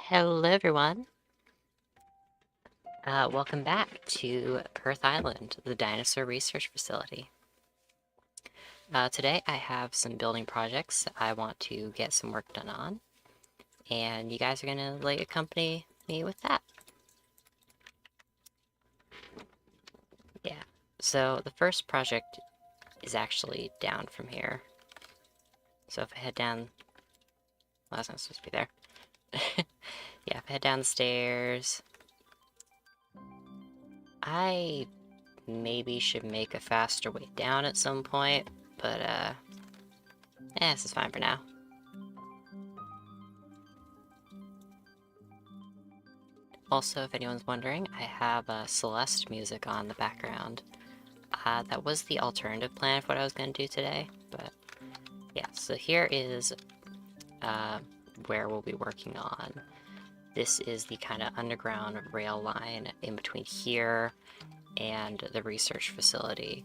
Hello everyone, welcome back to Perth Island, the dinosaur research facility. Today I have some building projects I want to get some work done on, and you guys are going to accompany me with that. Yeah, so the first project is actually down from here. So if I head down, well, that's not supposed to be there. Yeah, if I head down the stairs, I maybe should make a faster way down at some point, but this is fine for now. Also, if anyone's wondering, I have Celeste music on the background. That was the alternative plan for what I was going to do today, but yeah, so here is where we'll be working on. This is the kind of underground rail line in between here and the research facility.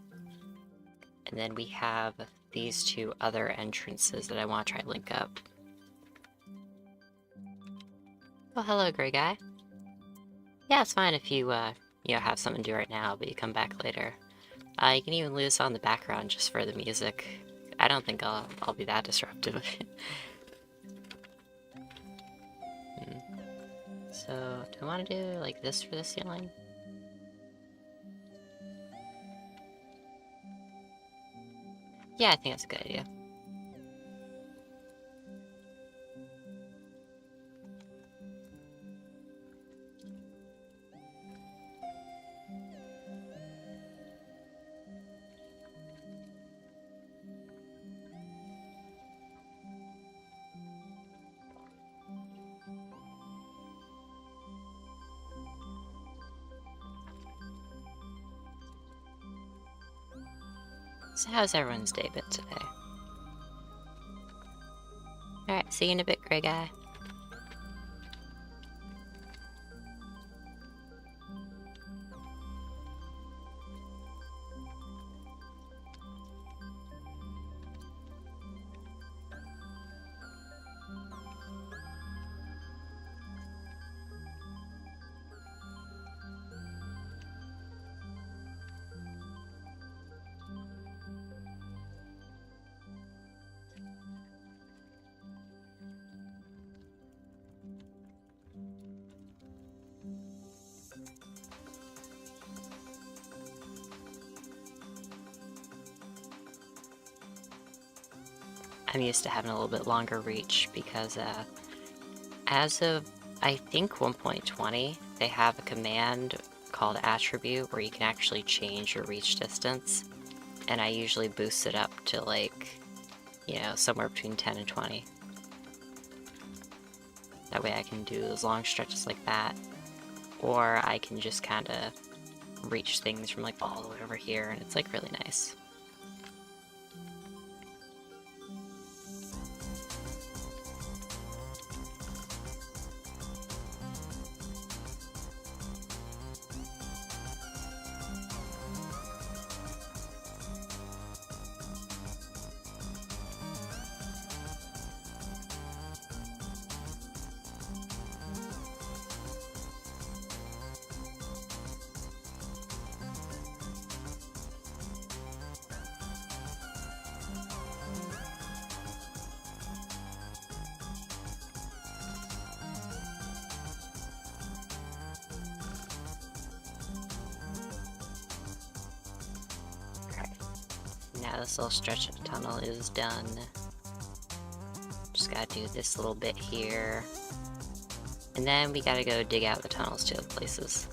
And then we have these two other entrances that I want to try to link up. Oh, hello, gray guy. Yeah, it's fine if you, have something to do right now, but you come back later. You can even leave this on the background just for the music. I don't think I'll be that disruptive. So, do I want to do, like, this for the ceiling? Yeah, I think that's a good idea. So how's everyone's day been today? Alright, see you in a bit, Grey Guy. I'm used to having a little bit longer reach because as of, I think 1.20, they have a command called attribute where you can actually change your reach distance, and I usually boost it up to like, you know, somewhere between 10 and 20. That way I can do those long stretches like that, or I can just kind of reach things from like all the way over here, and it's like really nice. Now this little stretch of tunnel is done. Just gotta do this little bit here. And then we gotta go dig out the tunnels to other places.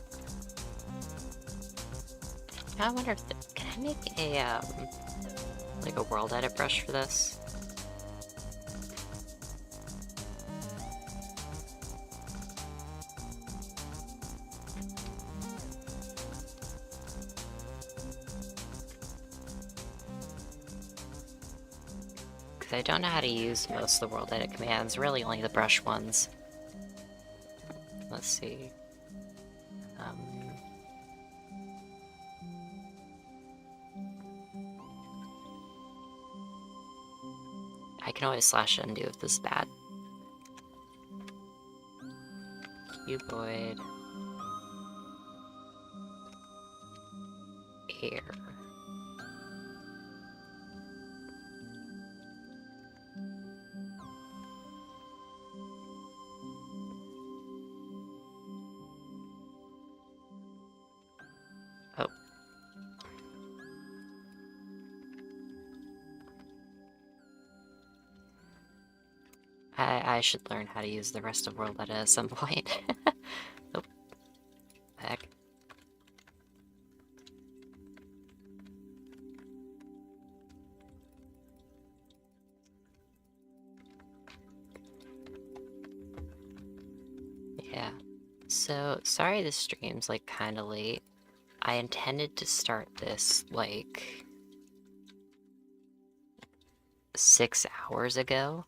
Now I wonder if can I make a like a world edit brush for this? Because I don't know how to use most of the world edit commands, really only the brush ones. Let's see. I can always slash undo if this is bad. Cuboid. Air. Oh. I should learn how to use the rest of World Edit at some point. Oh. Heck. Yeah. So, sorry this stream's like kinda late. I intended to start this like 6 hours ago,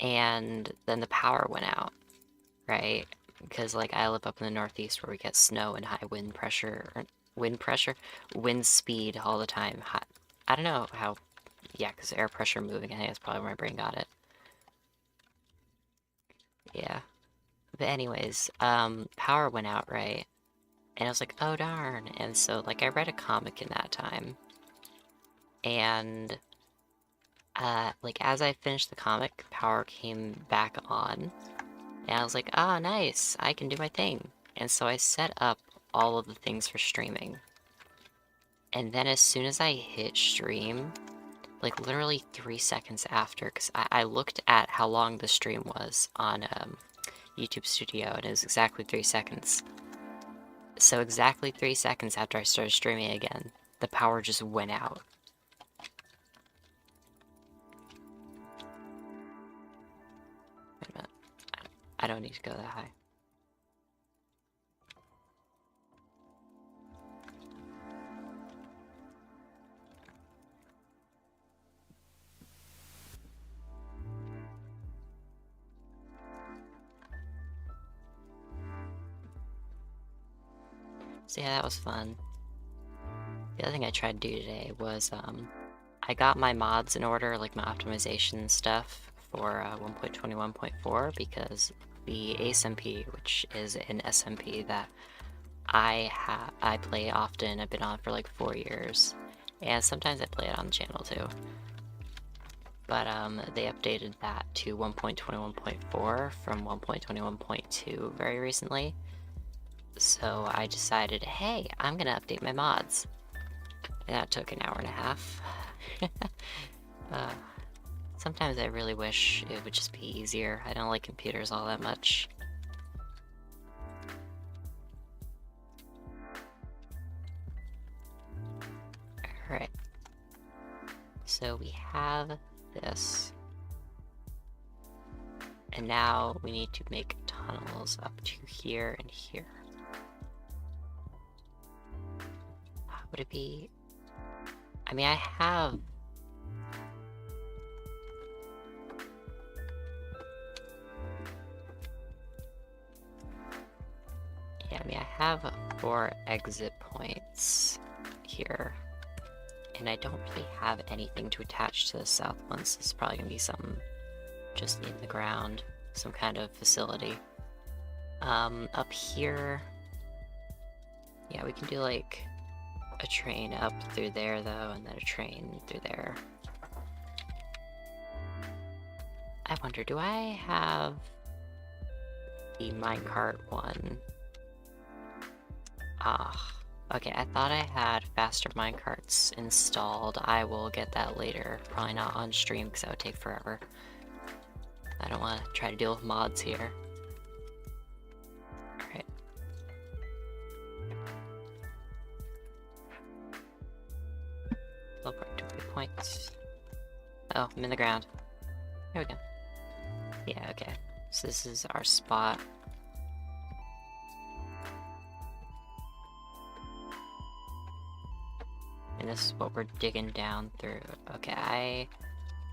and then the power went out, right? Because like I live up in the Northeast where we get snow and high wind speed all the time. I don't know how, yeah, because air pressure moving, I think that's probably where my brain got it. Yeah. But anyways, power went out, right? And I was like, oh darn. And so like I read a comic in that time. And like as I finished the comic, power came back on. And I was like, ah, nice, I can do my thing. And so I set up all of the things for streaming. And then as soon as I hit stream, like literally 3 seconds after, because I looked at how long the stream was on YouTube Studio, and it was exactly 3 seconds. So exactly 3 seconds after I started streaming again, the power just went out. Wait a minute. I don't need to go that high. So yeah, that was fun. The other thing I tried to do today was, I got my mods in order, like my optimization stuff for 1.21.4 because the ASMP, which is an SMP that I play often, I've been on for like 4 years, and sometimes I play it on the channel too. But they updated that to 1.21.4 from 1.21.2 very recently. So I decided, hey, I'm gonna update my mods. And that took an hour and a half. Sometimes I really wish it would just be easier. I don't like computers all that much. Alright. So we have this. And now we need to make tunnels up to here and here. Would it be... I mean, I have... Yeah, I mean, I have 4 exit points here. And I don't really have anything to attach to the south one, so it's probably gonna be something just in the ground. Some kind of facility. Up here... Yeah, we can do like a train up through there though, and then a train through there. I wonder, do I have the minecart one? Ah, okay, I thought I had faster minecarts installed. I will get that later. Probably not on stream because that would take forever. I don't want to try to deal with mods here. Alright. Teleport to waypoints. Oh, I'm in the ground. There we go. Yeah, okay. So this is our spot. And this is what we're digging down through. Okay,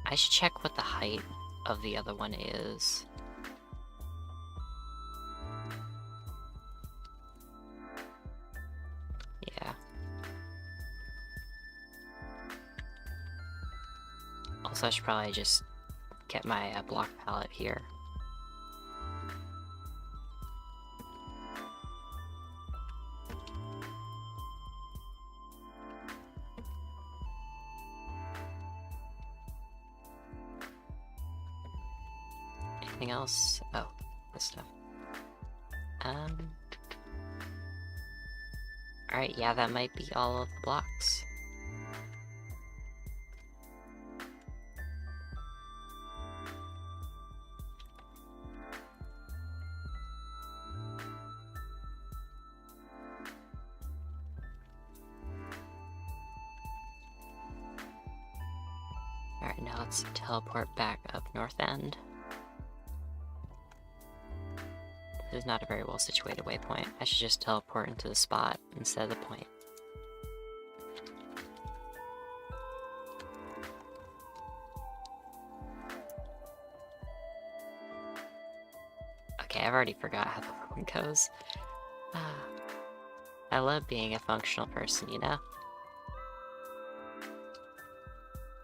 I should check what the height of the other one is. Yeah. Also, I should probably just get my block palette here. Anything else? Oh, this stuff. Alright, yeah, that might be all of the blocks. Alright, now let's teleport back up North End. This is not a very well situated waypoint. I should just teleport into the spot instead of the point. Okay, I've already forgot how the one goes. I love being a functional person, you know?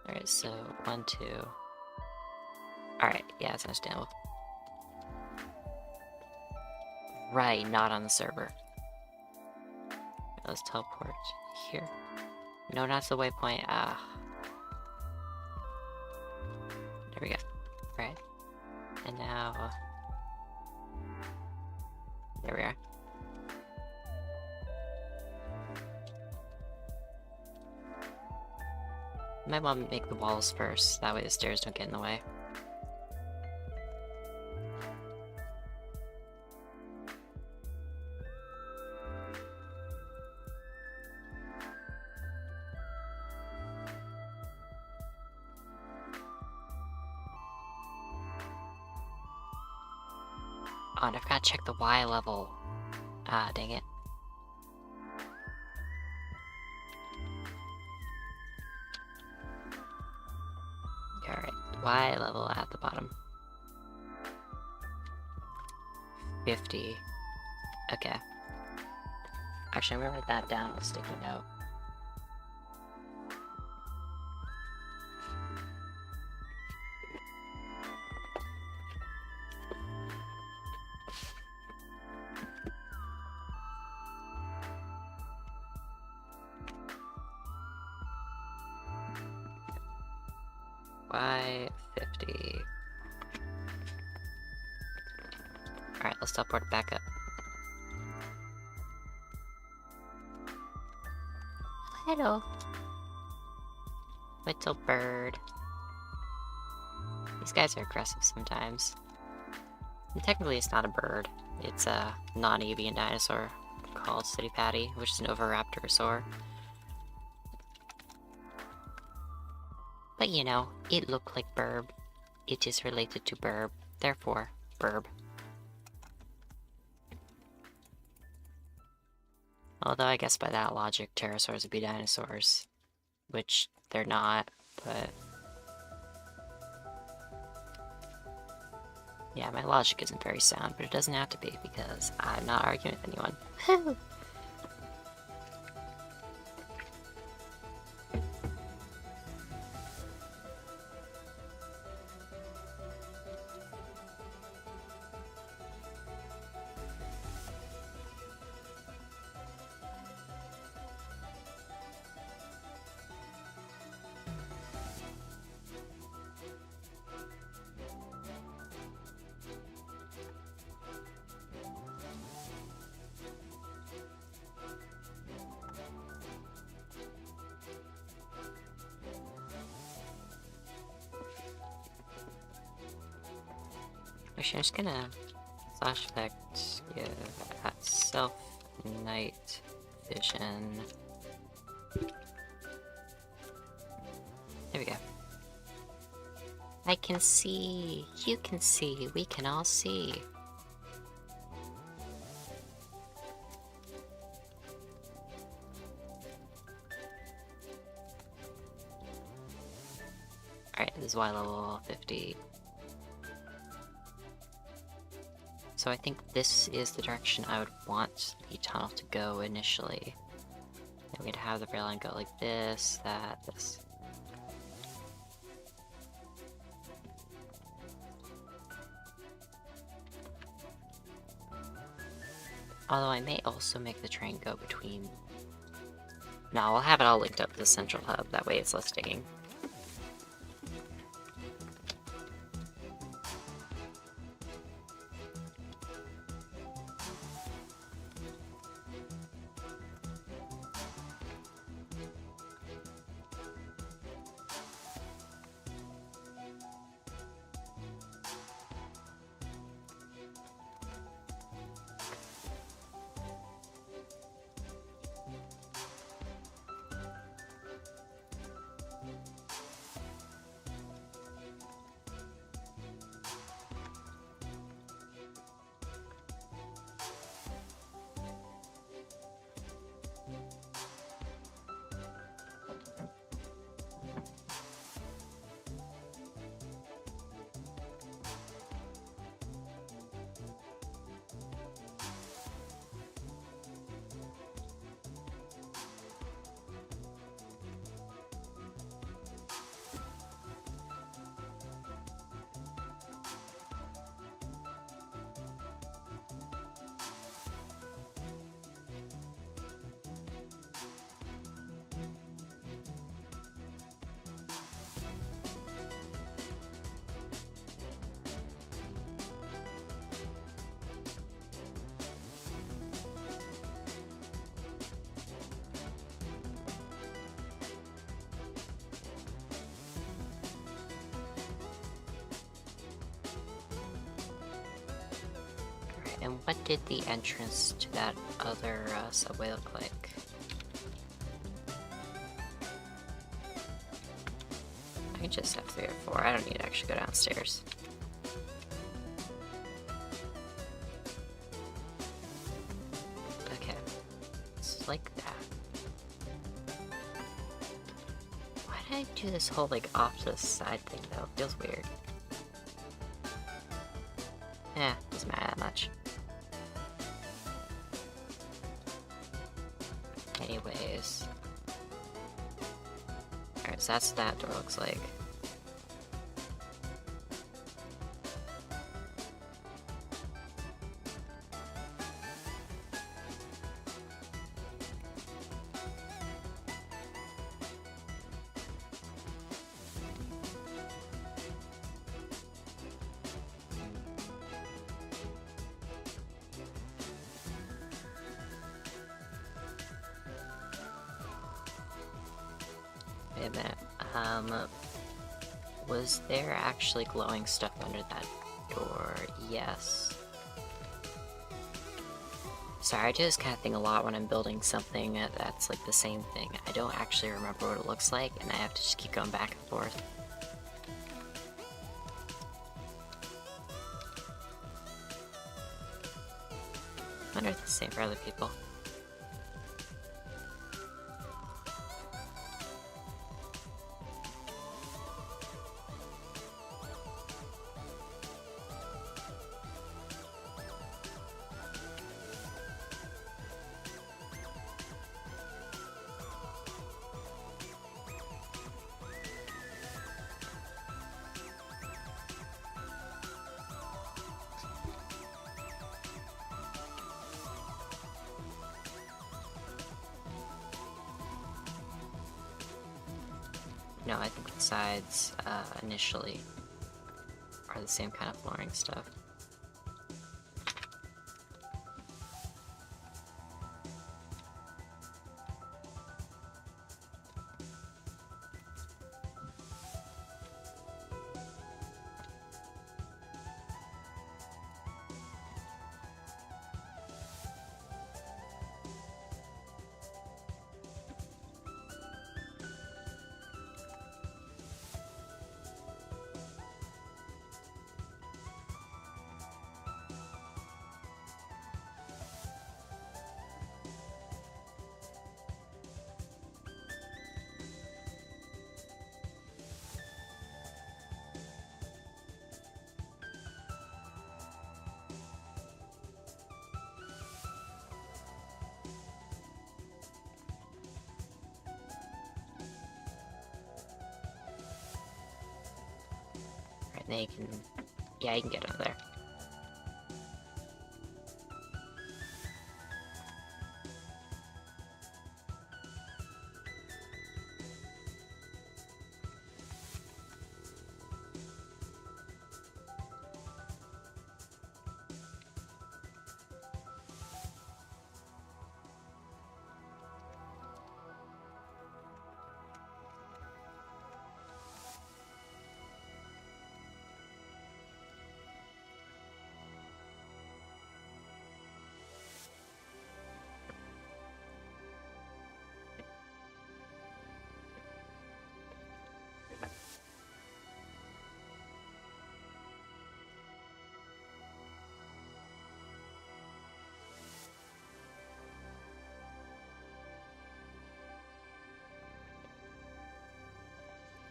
Alright, so 1, 2. Alright, yeah, it's understandable. Right, not on the server. Let's teleport here. No, not the waypoint. Ah. There we go. Right. And now... There we are. Might want to make the walls first, that way the stairs don't get in the way. Oh, and I forgot to check the Y level. Ah, dang it. Alright, Y level at the bottom. 50. Okay. Actually, I'm gonna write that down on a sticky note. Y50. Alright, let's teleport it back up. Hello. Little bird. These guys are aggressive sometimes. And technically it's not a bird. It's a non-avian dinosaur called City Patty, which is an oviraptorosaur. But you know, it looked like burb. It is related to burb, therefore, burb. Although I guess by that logic, pterosaurs would be dinosaurs. Which they're not, but... yeah, my logic isn't very sound, but it doesn't have to be, because I'm not arguing with anyone. Actually, I'm just gonna slash effect give at self night vision. There we go. I can see, you can see, we can all see. Alright, this is Y level 50. So I think this is the direction I would want the tunnel to go initially. And we'd have the rail line go like this, that, this. Although I may also make the train go between... no, I'll have it all linked up to the central hub, that way it's less digging. And what did the entrance to that other subway look like? I can just have 3 or 4. I don't need to actually go downstairs. Okay. It's like that. Why did I do this whole, like, off to the side thing, though? It feels weird. Doesn't matter that much. Anyways. Alright, so that's what that door looks like. Wait a minute. Was there actually glowing stuff under that door? Yes. Sorry, I do this kind of thing a lot when I'm building something that's like the same thing. I don't actually remember what it looks like, and I have to just keep going back and forth. I wonder if it's the same for other people. No, I think the sides, initially, are the same kind of flooring stuff. Right, then you can... yeah, you can get under there.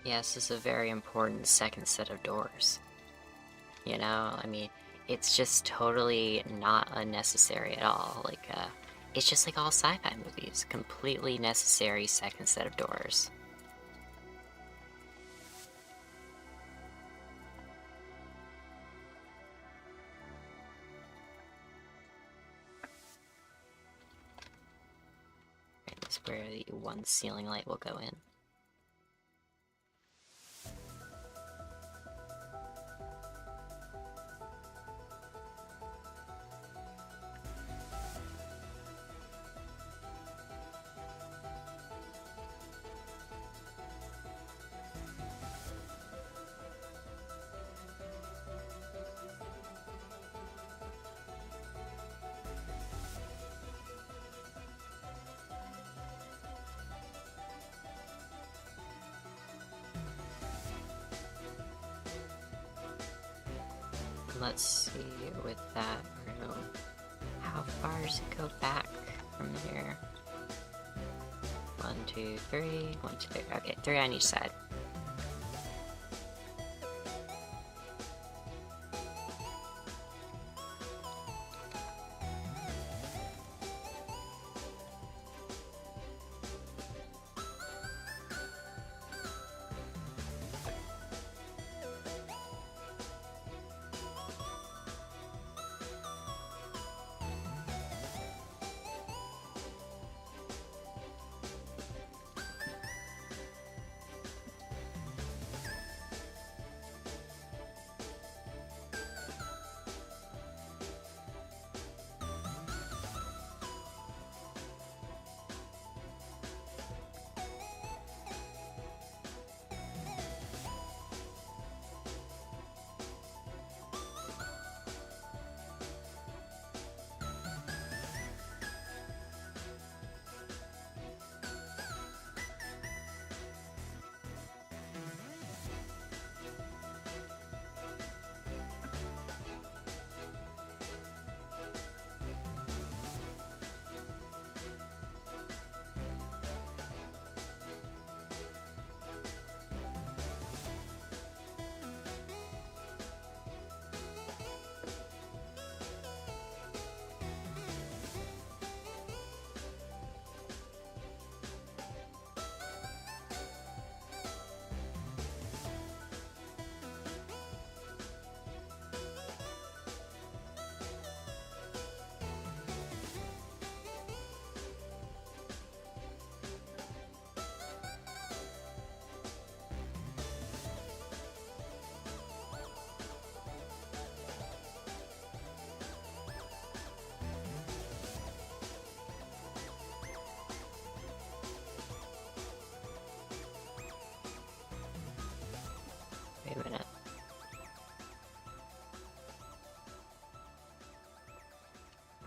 Yes, this is a very important second set of doors. You know, I mean, it's just totally not unnecessary at all. Like, it's just like all sci-fi movies. Completely necessary second set of doors. Right, this is where the one ceiling light will go in. Let's see, with that room, how far does it go back from here? 1, 2, 3, 1, 2, 3. Okay, 3 on each side.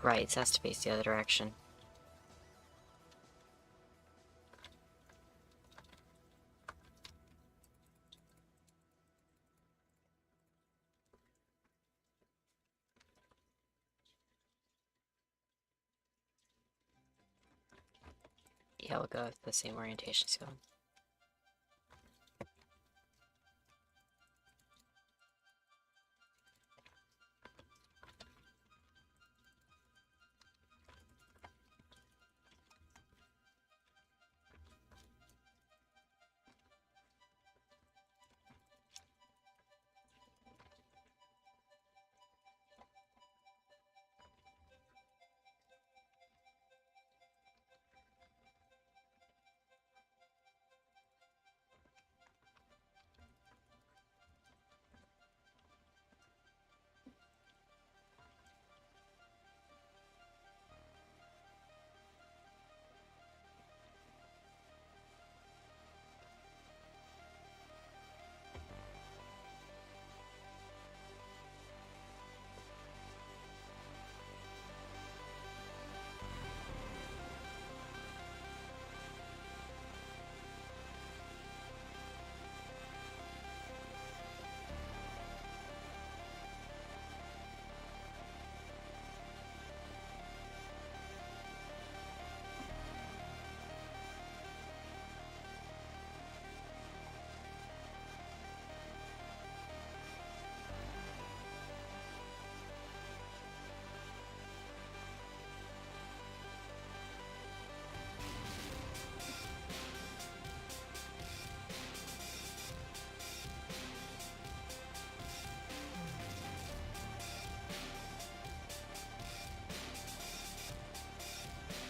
Right, it has to face the other direction. Yeah, we'll go with the same orientation skill.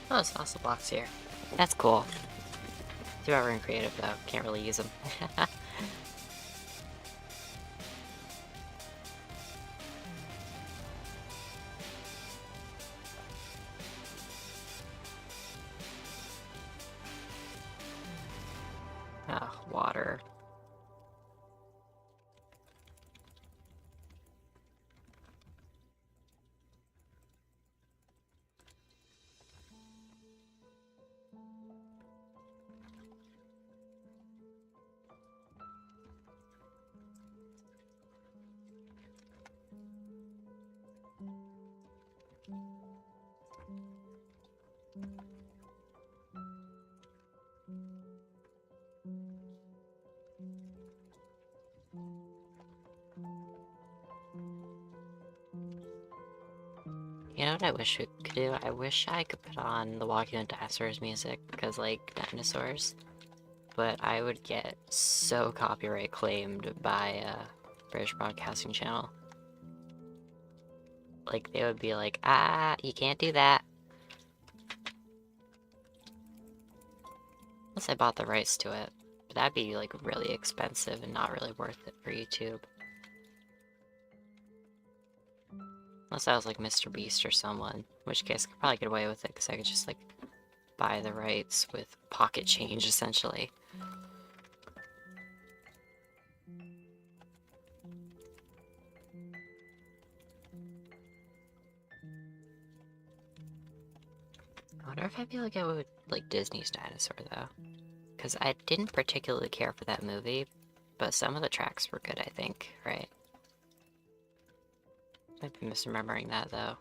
Oh, there's fossil blocks here. That's cool. Too bad we're in creative though, can't really use them. Ah, water. You know what I wish we could do? I wish I could put on the Walking with Dinosaurs music, because like dinosaurs. But I would get so copyright claimed by British Broadcasting Channel. Like, they would be like, ah, you can't do that. Unless I bought the rights to it. But that'd be like really expensive and not really worth it for YouTube. Unless I was like Mr. Beast or someone. In which case I could probably get away with it because I could just like buy the rights with pocket change essentially. I wonder if I'd be able to get with like Disney's Dinosaur though. Because I didn't particularly care for that movie, but some of the tracks were good, I think, right? I'd be misremembering that though.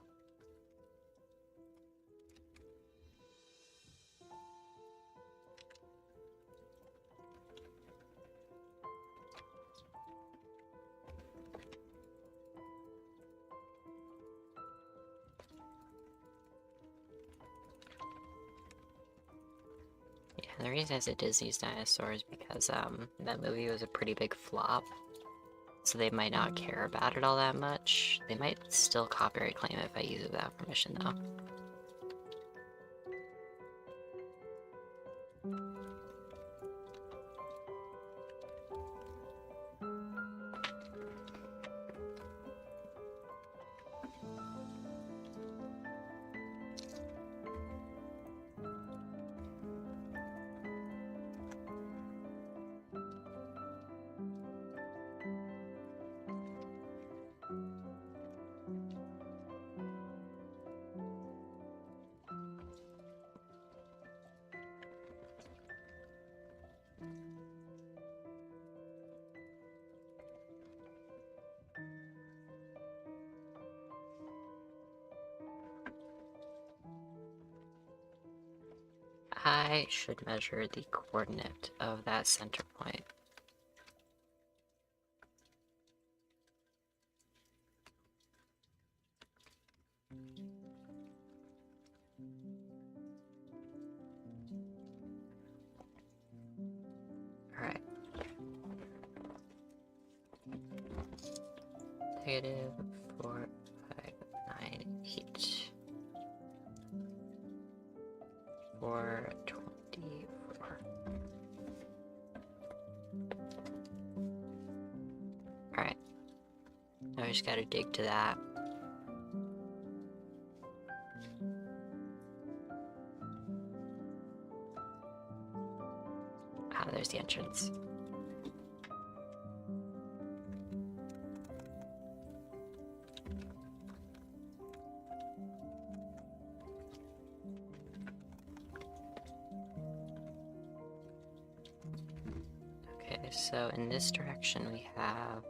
Yeah, the reason I said Disney's Dinosaur is because that movie was a pretty big flop. So they might not care about it all that much. They might still copyright claim it if I use it without permission though. I should measure the coordinate of that center point. Alright. Negative 4, 5, 9, 8. 424. Alright. Now we just gotta dig to that. Ah, there's the entrance. Okay, so in this direction we have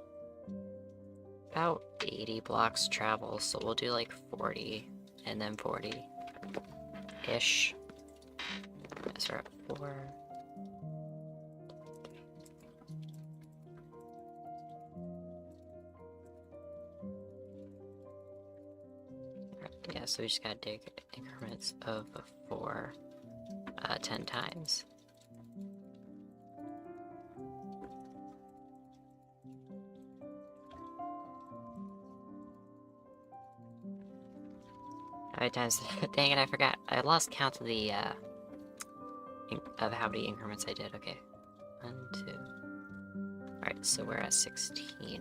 about 80 blocks to travel, so we'll do like 40 and then 40-ish. So we're at 4. Yeah, so we just gotta dig increments of 4, 10 times. How many times? Dang it, I forgot. I lost count of the, of how many increments I did. Okay. 1, 2. Alright, so we're at 16.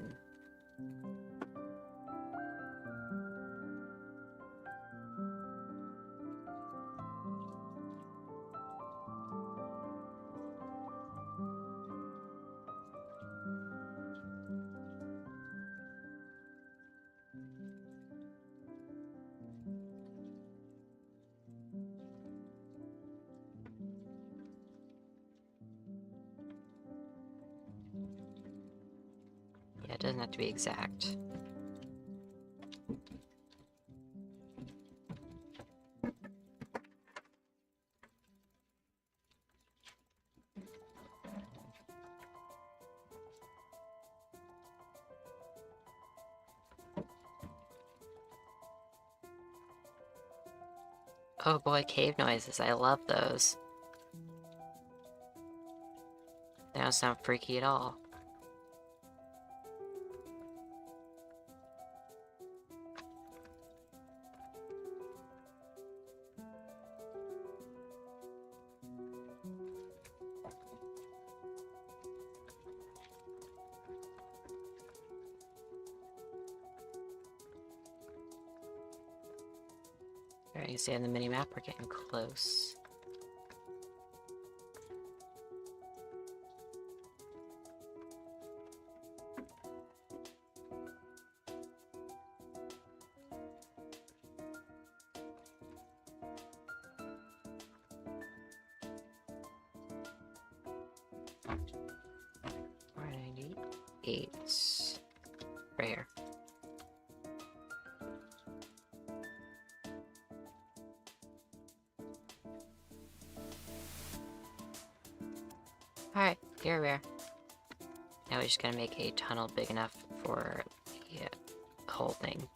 Yeah, it doesn't have to be exact. Oh boy, cave noises. I love those. They don't sound freaky at all. Alright, you can see on the mini-map we're getting close. Eight. Right here. Alright, here we are. Now we just gotta make a tunnel big enough for the whole thing.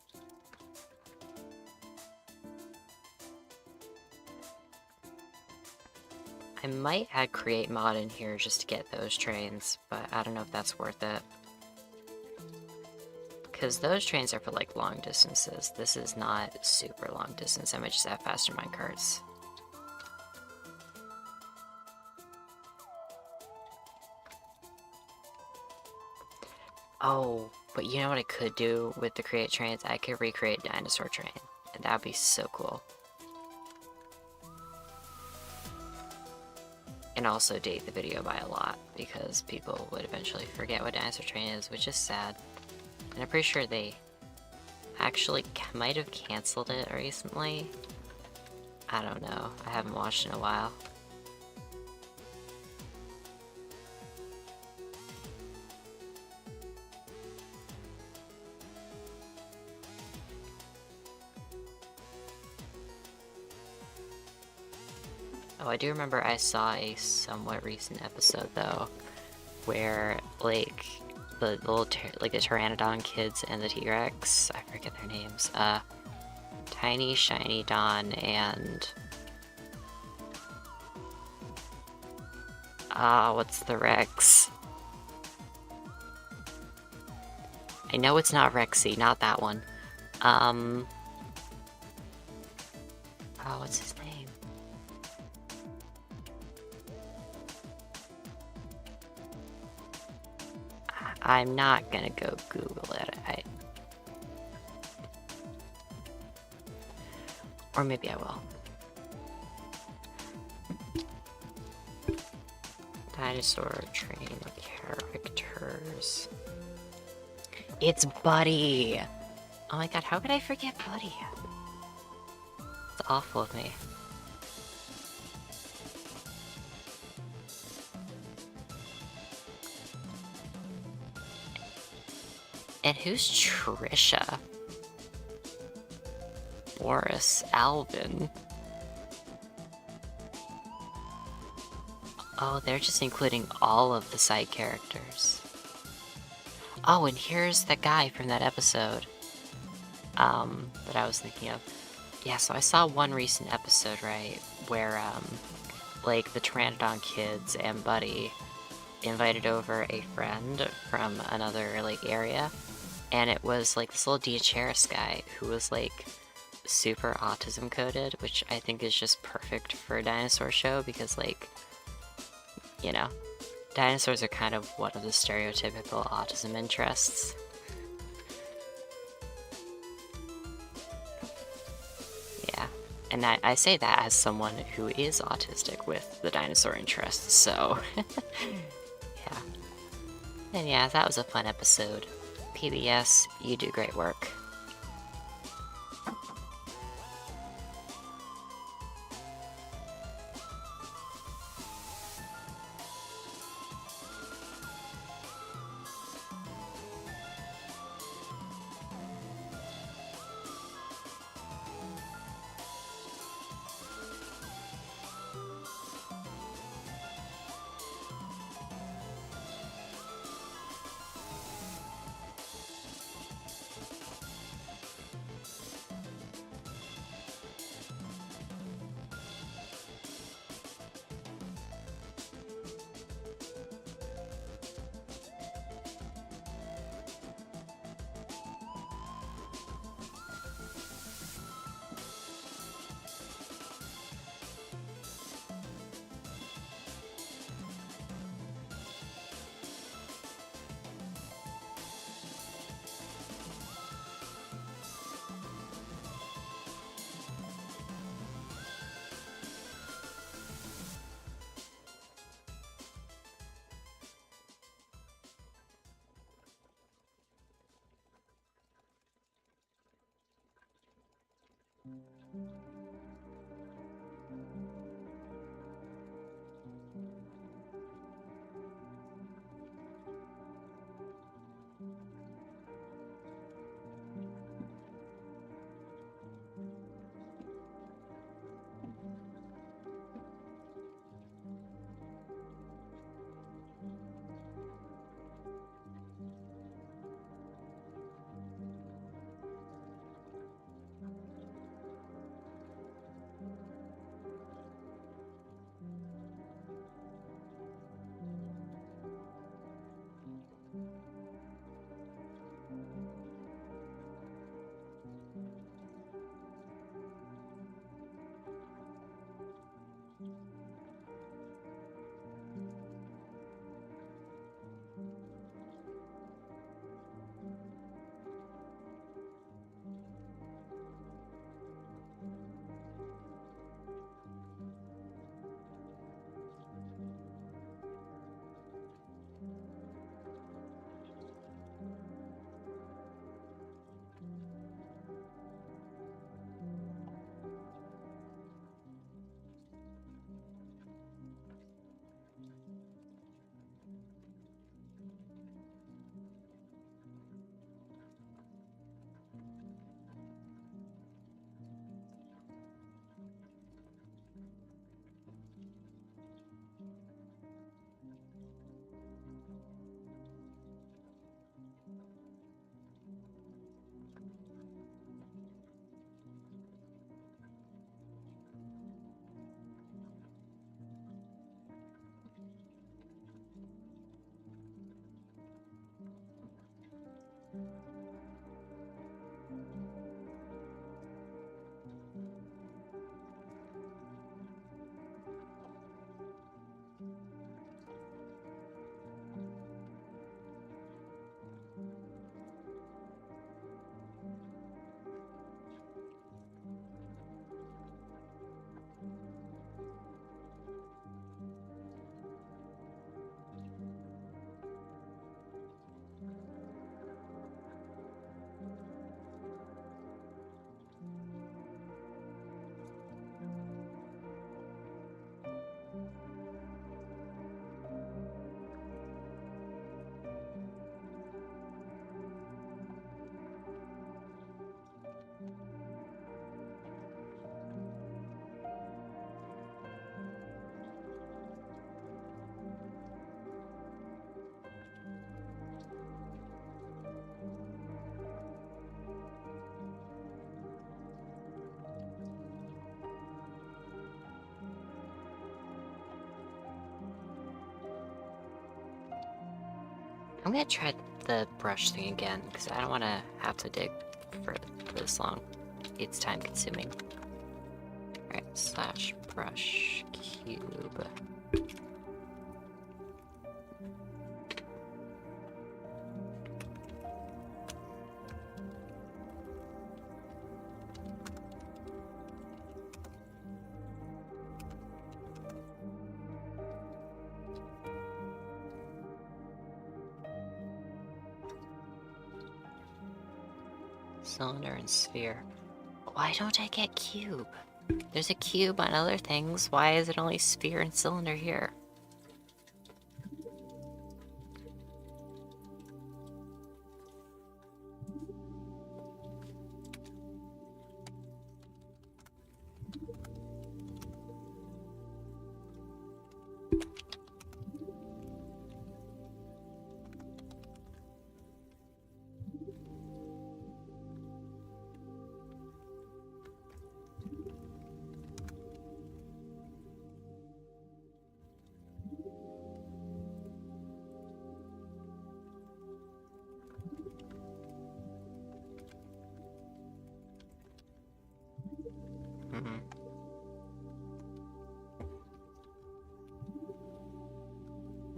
I might add create mod in here just to get those trains, but I don't know if that's worth it. Because those trains are for like long distances. This is not super long distance. I might just have faster minecarts. Oh, but you know what I could do with the create trains? I could recreate dinosaur train, and that would be so cool. And also date the video by a lot, because people would eventually forget what dinosaur train is, which is sad. And I'm pretty sure they actually might have canceled it recently. I don't know. I haven't watched in a while. Oh, I do remember I saw a somewhat recent episode, though, where, like, the little, the Pteranodon kids and the T-Rex, I forget their names, Tiny, Shiny, Don, and... what's the Rex? I know it's not Rexy, not that one. Oh, what's his name? I'm not gonna go Google it. Or maybe I will. Dinosaur training characters. It's Buddy! Oh my god, how could I forget Buddy? It's awful of me. And who's Trisha? Boris Alvin. Oh, they're just including all of the side characters. Oh, and here's the guy from that episode. That I was thinking of. Yeah, so I saw one recent episode, right, where, like, the Pteranodon kids and Buddy invited over a friend from another, like, area, and it was, like, this little Diacheris guy who was, like, super autism coded, which I think is just perfect for a dinosaur show, because, like, you know, dinosaurs are kind of one of the stereotypical autism interests. Yeah, and I say that as someone who is autistic with the dinosaur interests, so... yeah. And yeah, that was a fun episode. PBS, you do great work. I'm gonna try the brush thing again, because I don't want to have to dig for this long. It's time consuming. Alright, slash brush cube. Cylinder and sphere. Why don't I get cube? There's a cube on other things. Why is it only sphere and cylinder here?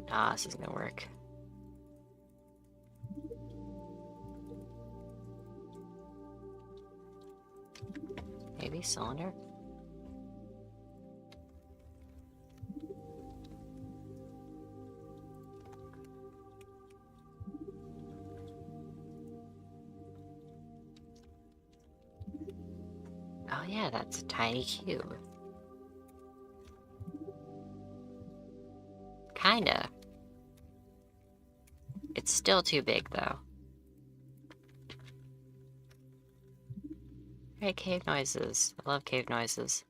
Nah, this isn't gonna work. Maybe cylinder? Oh yeah, that's a tiny cube. Kinda. It's still too big, though. Alright, cave noises. I love cave noises.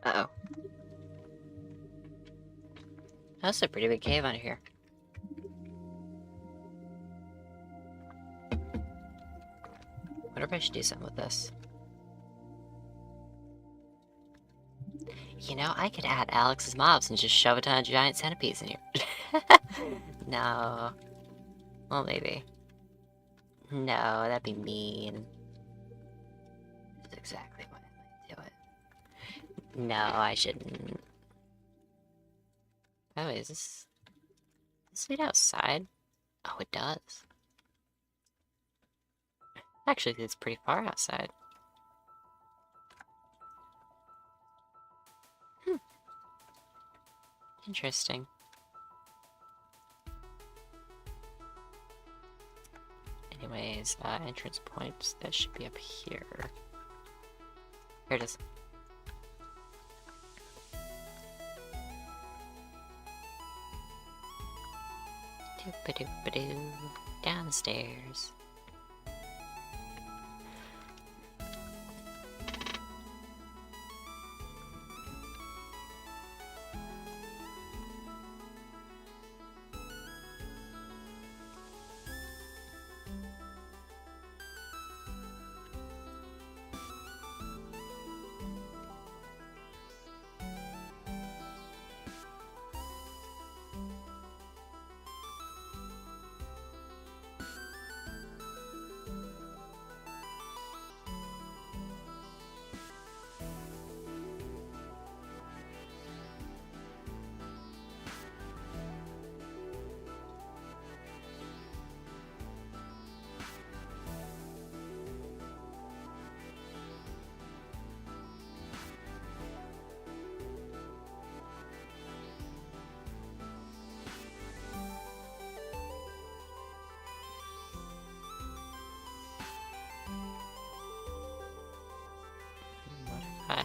Uh-oh. That's a pretty big cave under here. Wonder if I should do something with this. You know, I could add Alex's mobs and just shove a ton of giant centipedes in here. No. Well, maybe. No, that'd be mean. That's exactly why I might do it. No, I shouldn't. Oh, is this lead outside? Oh, it does. Actually, it's pretty far outside. Interesting. Anyways, entrance points, that should be up here. Here it is. Doop-a-doop-a-doo. Down the stairs.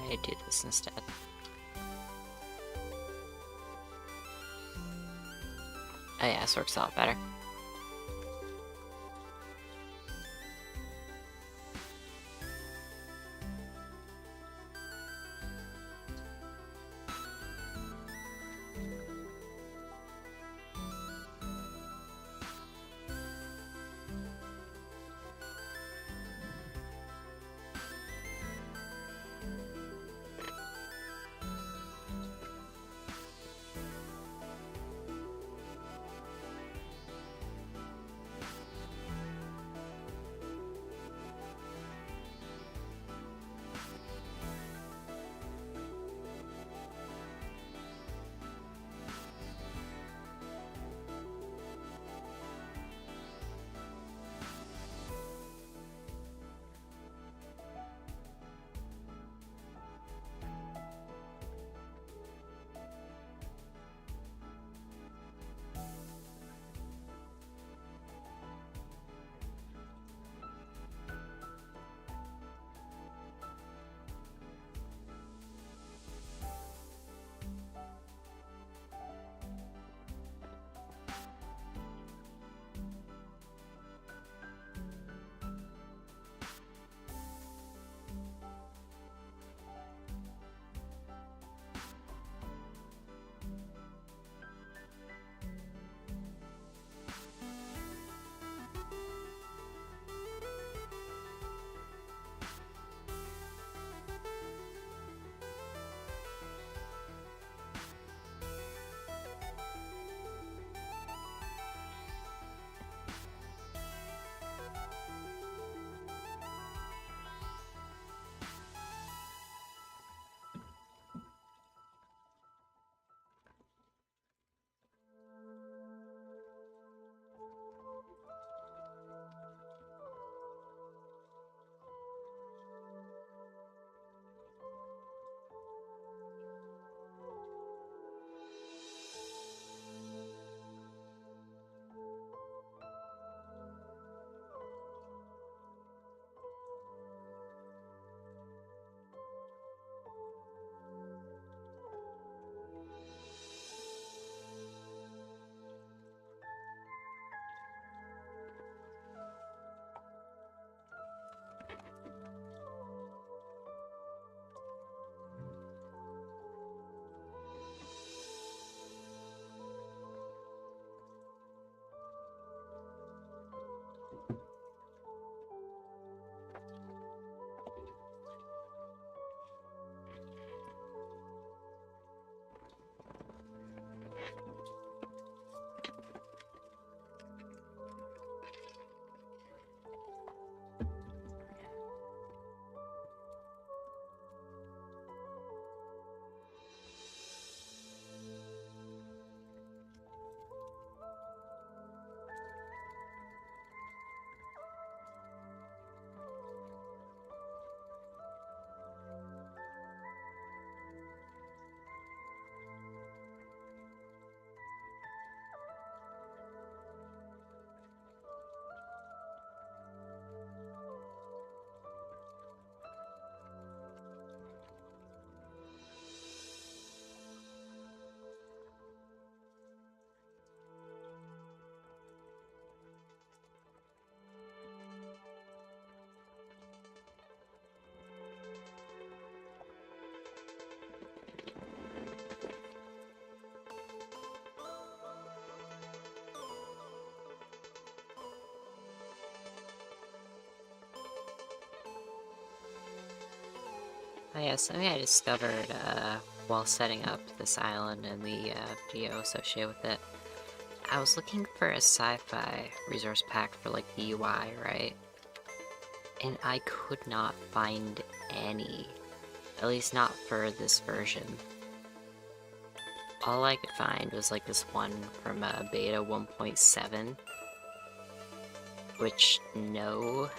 I do this instead. Oh yeah, this works a lot better. Oh yeah, something I discovered while setting up this island and the video associated with it. I was looking for a sci-fi resource pack for like the UI, right? And I could not find any. At least not for this version. All I could find was like this one from beta 1.7. Which, no.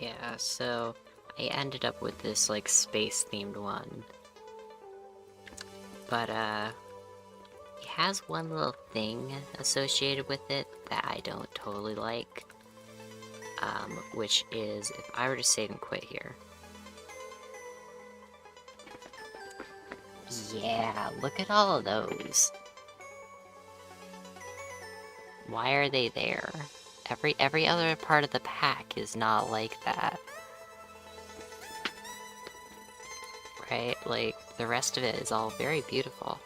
Yeah, so I ended up with this like space-themed one. But it has one little thing associated with it that I don't totally like. which is if I were to save and quit here. Yeah, look at all of those. Why are they there? Every other part of the pack is not like that. Right? Like, the rest of it is all very beautiful.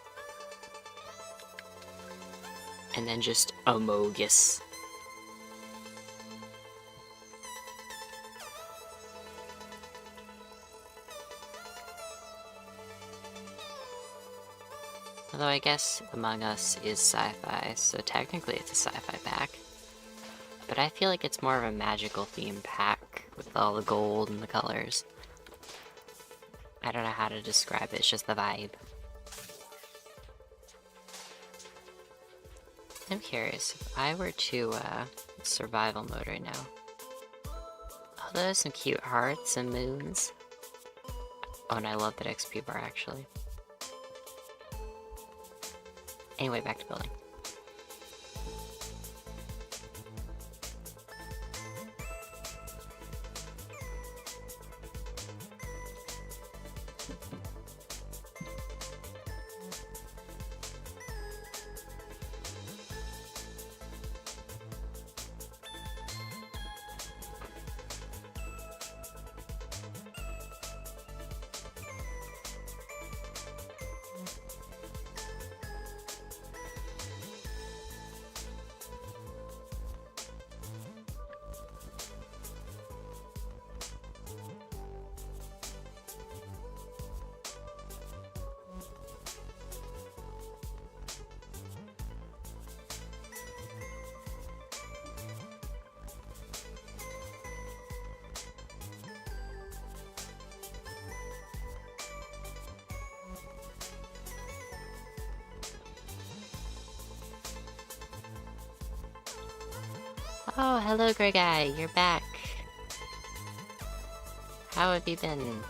And then just Amogus. Although I guess Among Us is sci-fi, so technically it's a sci-fi pack. But I feel like it's more of a magical theme pack with all the gold and the colors. I don't know how to describe it, it's just the vibe. I'm curious, if I were to, survival mode right now. Oh, those are some cute hearts and moons. Oh, and I love that XP bar, actually. Anyway, back to building. Oh, hello, Grey Guy, you're back. How have you been?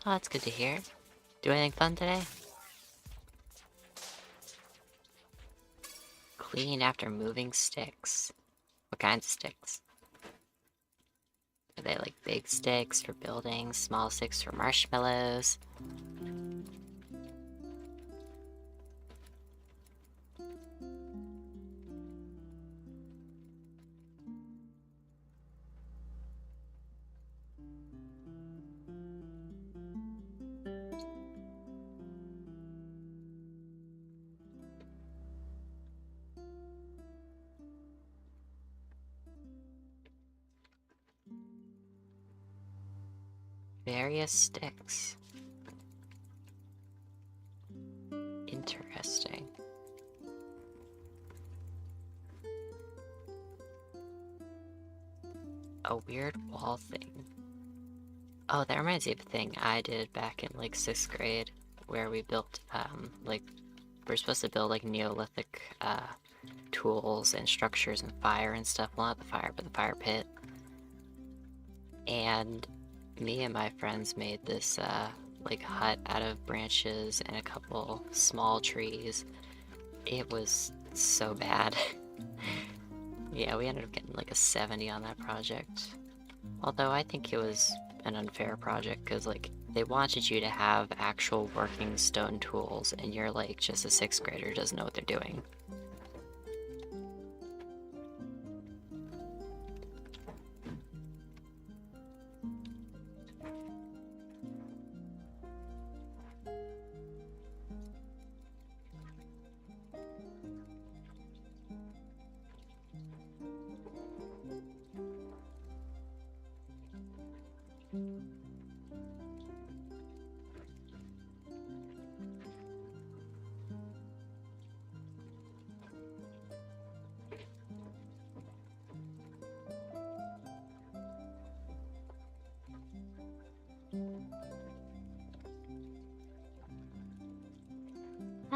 Oh, that's good to hear. Do anything fun today? Clean after moving sticks. What kinds of sticks? Are they like big sticks for building, small sticks for marshmallows? Various sticks. Interesting. A weird wall thing. Oh, that reminds me of a thing I did back in like 6th grade, where we built, like, we're supposed to build like Neolithic, tools and structures and fire and stuff. Well, not the fire, but the fire pit. And me and my friends made this, like, hut out of branches and a couple small trees. It was so bad. Yeah, we ended up getting like a 70 on that project. Although I think it was an unfair project, because, like, they wanted you to have actual working stone tools, and you're, like, just a 6th grader who doesn't know what they're doing.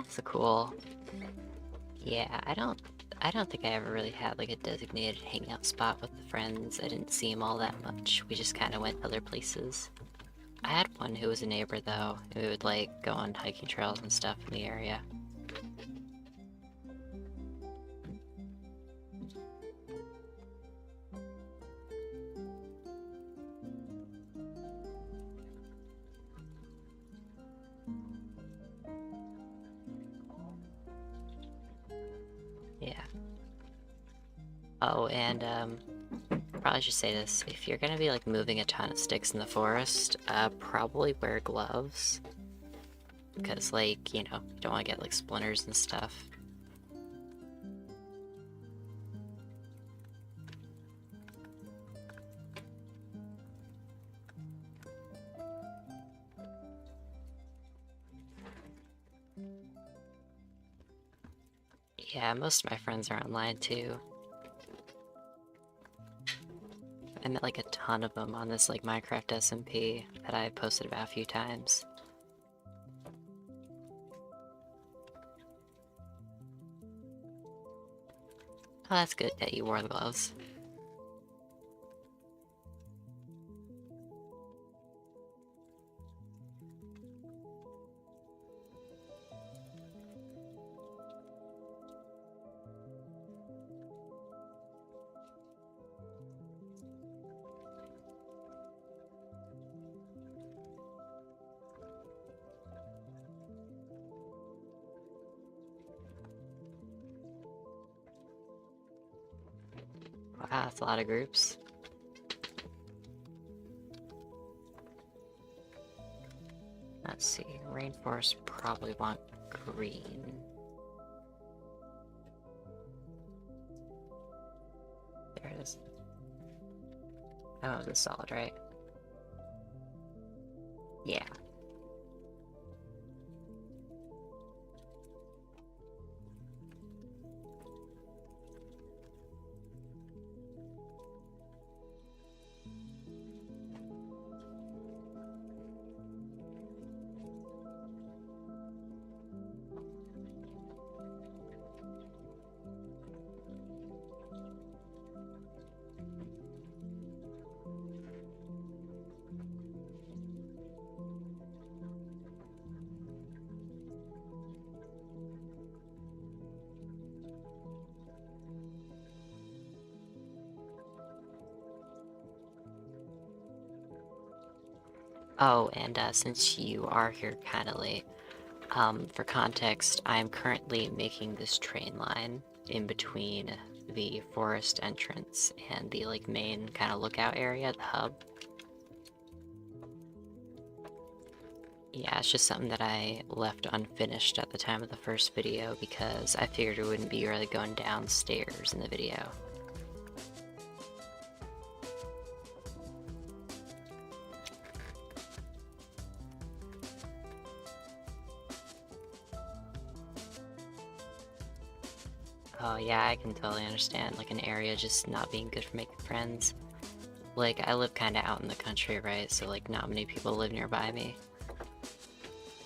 That's a cool. Yeah, I don't think I ever really had like a designated hangout spot with the friends. I didn't see them all that much. We just kind of went other places. I had one who was a neighbor though. We would like go on hiking trails and stuff in the area. Yeah. Oh, and probably should say this. If you're gonna be like moving a ton of sticks in the forest, probably wear gloves. Because like, you know, you don't want to get like splinters and stuff. Yeah, most of my friends are online too. I met like a ton of them on this like Minecraft SMP that I posted about a few times. Oh, that's good that you wore the gloves. Wow, that's a lot of groups. Let's see, rainforest probably want green. There it is. Oh, it's solid, right? Yeah. Oh, and since you are here kinda late, for context, I'm currently making this train line in between the forest entrance and the like main kind of lookout area, the hub. Yeah, it's just something that I left unfinished at the time of the first video because I figured it wouldn't be really going downstairs in the video. Oh yeah, I can totally understand, like, an area just not being good for making friends. Like, I live kinda out in the country, right? So, like, not many people live nearby me.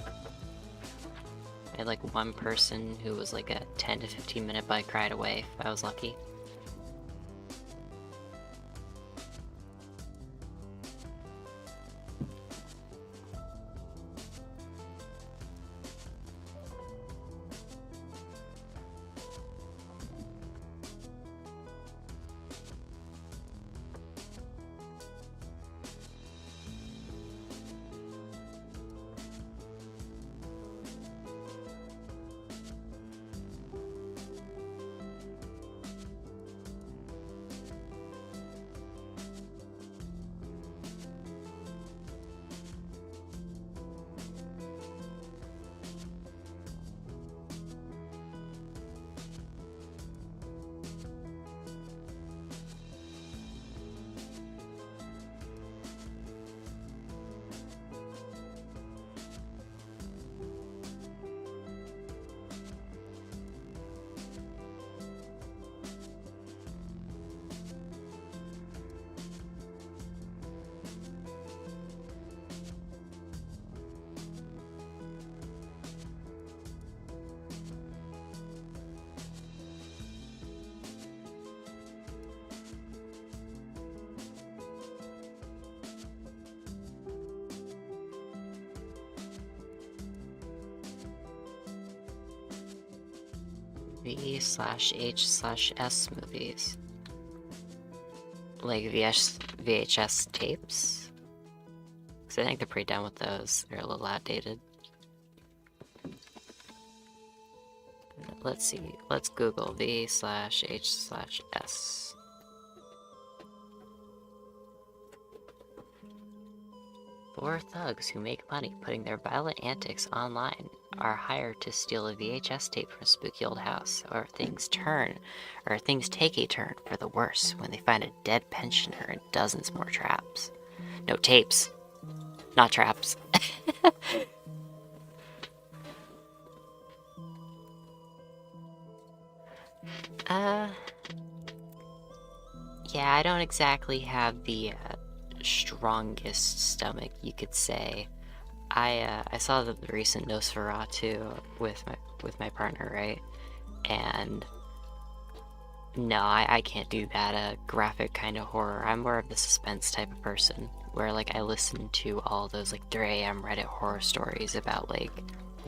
I had, like, one person who was, like, a 10 to 15 minute bike ride away, if I was lucky. V/H/S movies. Like VHS tapes? Because I think they're pretty done with those. They're a little outdated. Let's see. Let's Google V/H/S. Four thugs who make money putting their violent antics online are hired to steal a VHS tape from a spooky old house, or things take a turn for the worse when they find a dead pensioner and dozens more traps. No, tapes. Not traps. Yeah, I don't exactly have the, strongest stomach, you could say. I saw the recent Nosferatu with my partner, right? And no, I can't do that graphic kind of horror. I'm more of the suspense type of person, where like I listen to all those like 3 a.m. Reddit horror stories about like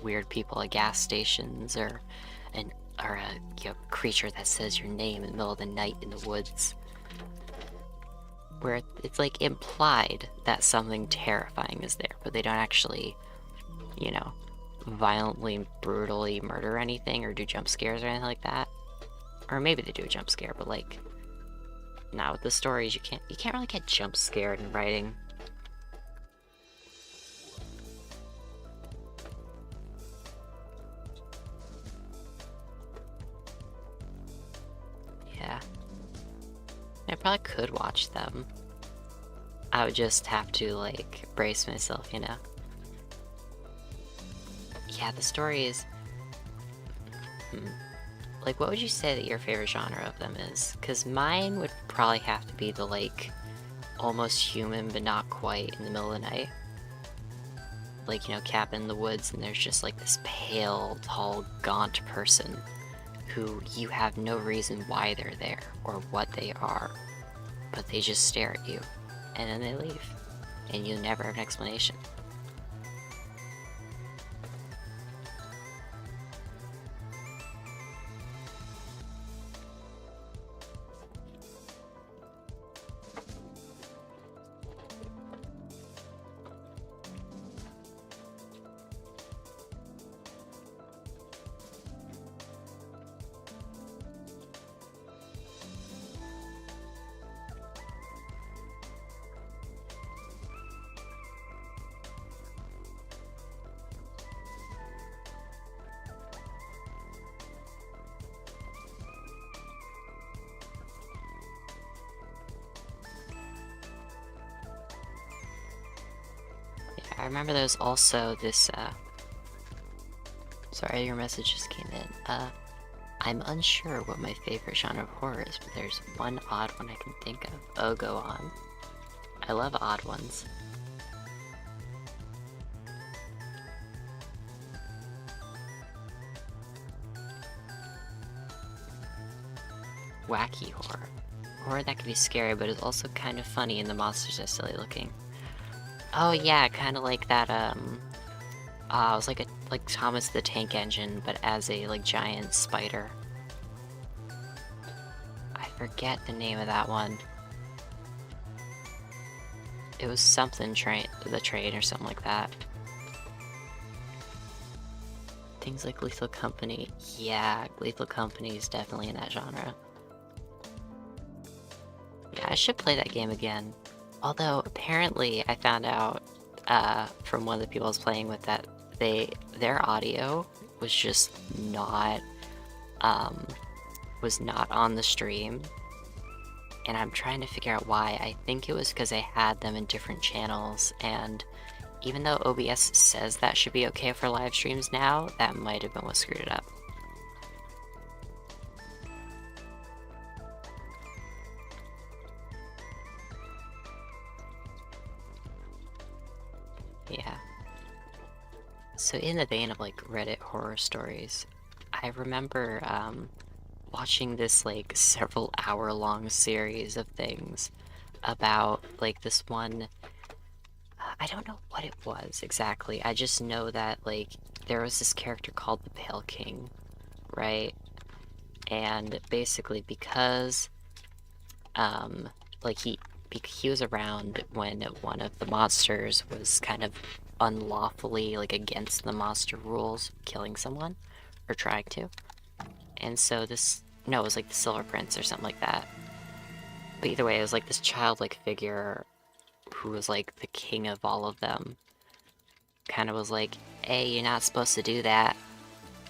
weird people at gas stations, or a creature that says your name in the middle of the night in the woods, where it's like implied that something terrifying is there, but they don't actually, you know, violently, brutally murder anything or do jump scares or anything like that. Or maybe they do a jump scare, but like, now with the stories, you can't really get jump scared in writing. Yeah. I probably could watch them. I would just have to, like, brace myself, you know? Yeah, the story is... Like, what would you say that your favorite genre of them is? Because mine would probably have to be the, like, almost human but not quite in the middle of the night. Like, you know, cabin in the woods, and there's just, like, this pale, tall, gaunt person who you have no reason why they're there or what they are, but they just stare at you, and then they leave, and you never have an explanation. I remember there was also this, sorry, your message just came in. I'm unsure what my favorite genre of horror is, but there's one odd one I can think of. Oh, go on. I love odd ones. Wacky horror. Horror that can be scary, but is also kind of funny, and the monsters are silly looking. Oh yeah, kind of like that, it was like Thomas the Tank Engine, but as a, like, giant spider. I forget the name of that one. It was something the train or something like that. Things like Lethal Company. Yeah, Lethal Company is definitely in that genre. Yeah, I should play that game again. Although, apparently, I found out, from one of the people I was playing with that their audio was just not, was not on the stream. And I'm trying to figure out why. I think it was because I had them in different channels, and even though OBS says that should be okay for live streams now, that might have been what screwed it up. Yeah. So in the vein of, like, Reddit horror stories, I remember, watching this, like, several hour-long series of things about, like, this one... I don't know what it was exactly. I just know that, like, there was this character called the Pale King, right? And basically because, like he was around when one of the monsters was kind of unlawfully, like, against the monster rules, killing someone, or trying to. And so this, no, it was like the Silver Prince or something like that. But either way, it was like this childlike figure who was like the king of all of them. Kind of was like, hey, you're not supposed to do that.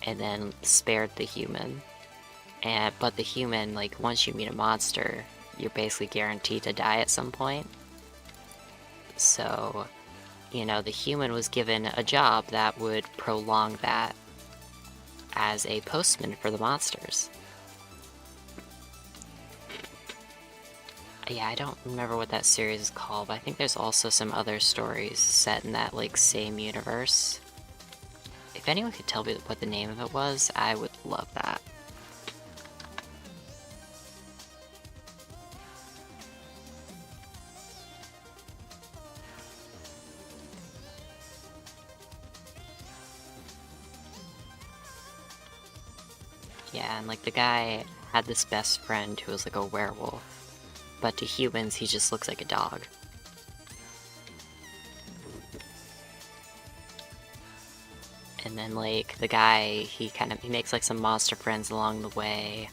And then spared the human. But the human, like, once you meet a monster, you're basically guaranteed to die at some point. So, you know, the human was given a job that would prolong that as a postman for the monsters. Yeah, I don't remember what that series is called, but I think there's also some other stories set in that, like, same universe. If anyone could tell me what the name of it was, I would love that. Yeah, and like the guy had this best friend who was like a werewolf, but to humans he just looks like a dog. And then like the guy, he makes like some monster friends along the way,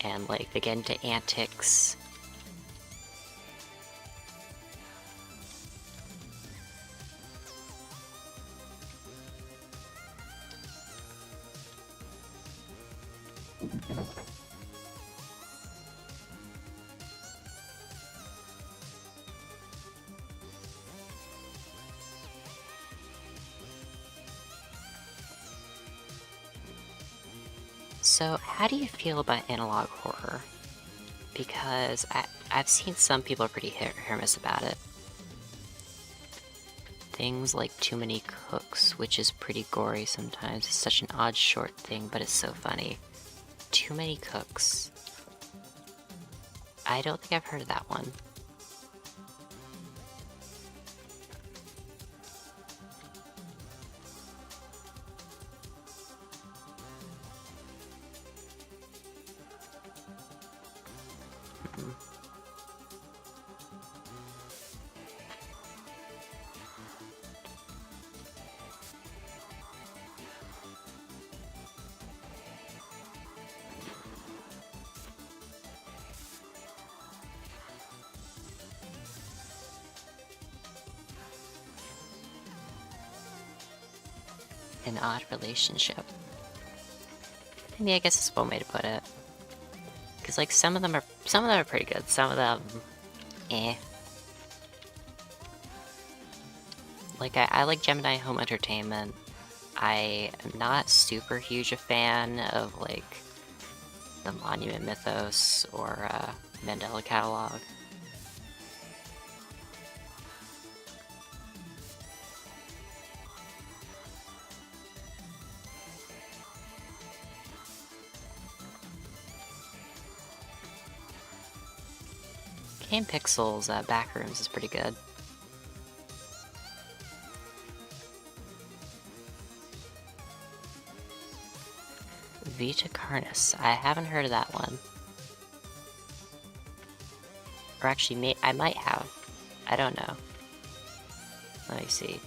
and like they get into antics. So, how do you feel about analog horror? Because I've seen some people are pretty hit or miss about it. Things like Too Many Cooks, which is pretty gory sometimes. It's such an odd short thing, but it's so funny. Too Many Cooks. I don't think I've heard of that one. An odd relationship. I mean, I guess that's one way to put it. Because like some of them are pretty good. Some of them, eh. Like I like Gemini Home Entertainment. I am not super huge a fan of like the Monument Mythos or Mandela Catalog. Game Pixel's Backrooms is pretty good. Vita Carnus. I haven't heard of that one. Or actually, I might have. I don't know. Let me see.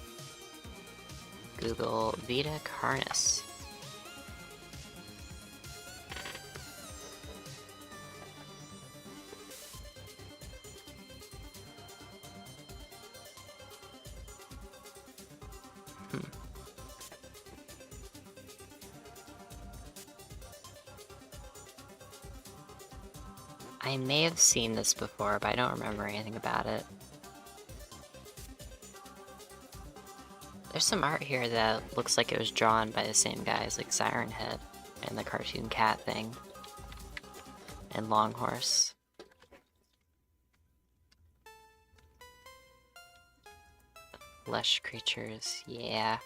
Google Vita Carnus. I may have seen this before, but I don't remember anything about it. There's some art here that looks like it was drawn by the same guys, like Siren Head and the cartoon cat thing. And Long Horse. Lush creatures, yeah.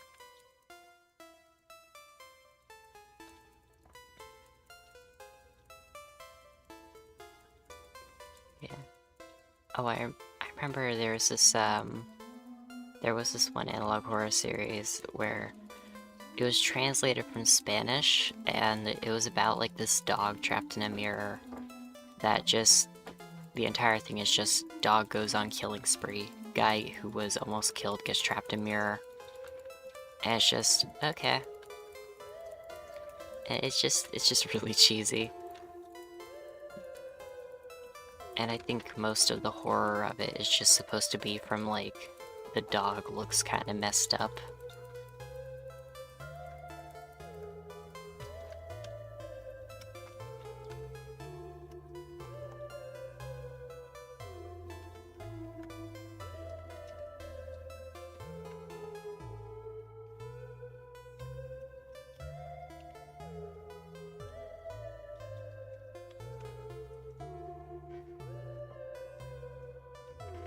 Yeah. Oh, I remember there was this one analog horror series where It was translated from Spanish, and it was about like this dog trapped in a mirror that just... The entire thing is just dog goes on killing spree. Guy who was almost killed gets trapped in mirror. And it's just, okay. And it's just really cheesy. And I think most of the horror of it is just supposed to be from, like, the dog looks kind of messed up.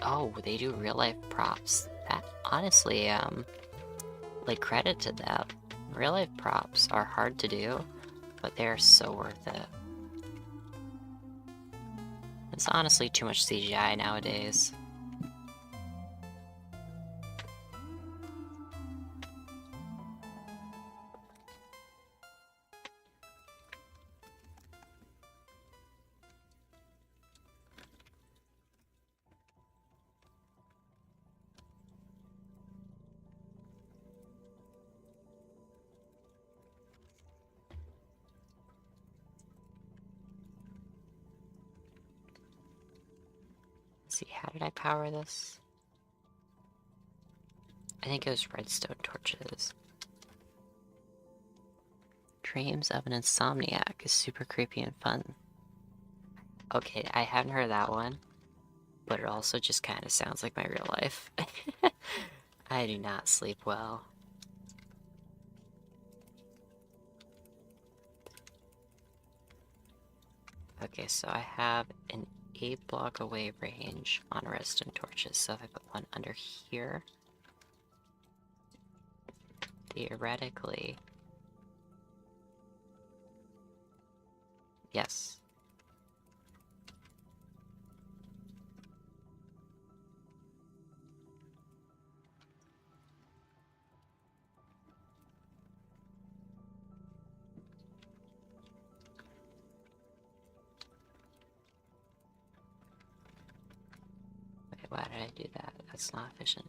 Oh, they do real-life props. That, honestly, like, credit to them. Real-life props are hard to do, but they're so worth it. It's honestly too much CGI nowadays. Let's see, how did I power this? I think it was redstone torches. Dreams of an Insomniac is super creepy and fun. Okay, I haven't heard that one, but it also just kind of sounds like my real life. I do not sleep well. Okay, so I have an 8 block away range on redstone torches, so if I put one under here, theoretically... Yes. Wait, why did I do that? That's not efficient.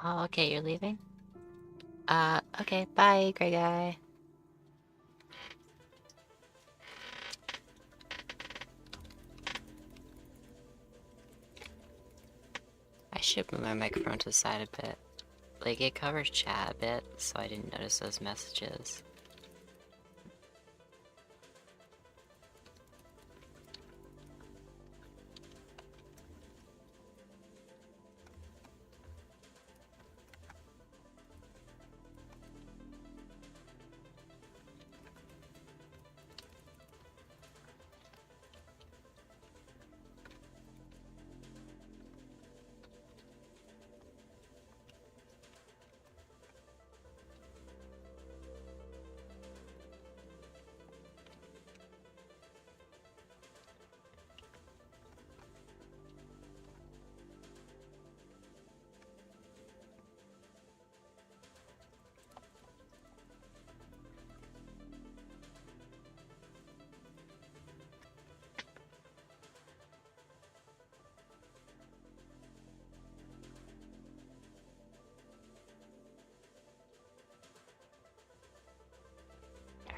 Oh, okay, you're leaving? Okay, bye, gray guy. I should move my microphone to the side a bit. Like, it covers chat a bit, so I didn't notice those messages.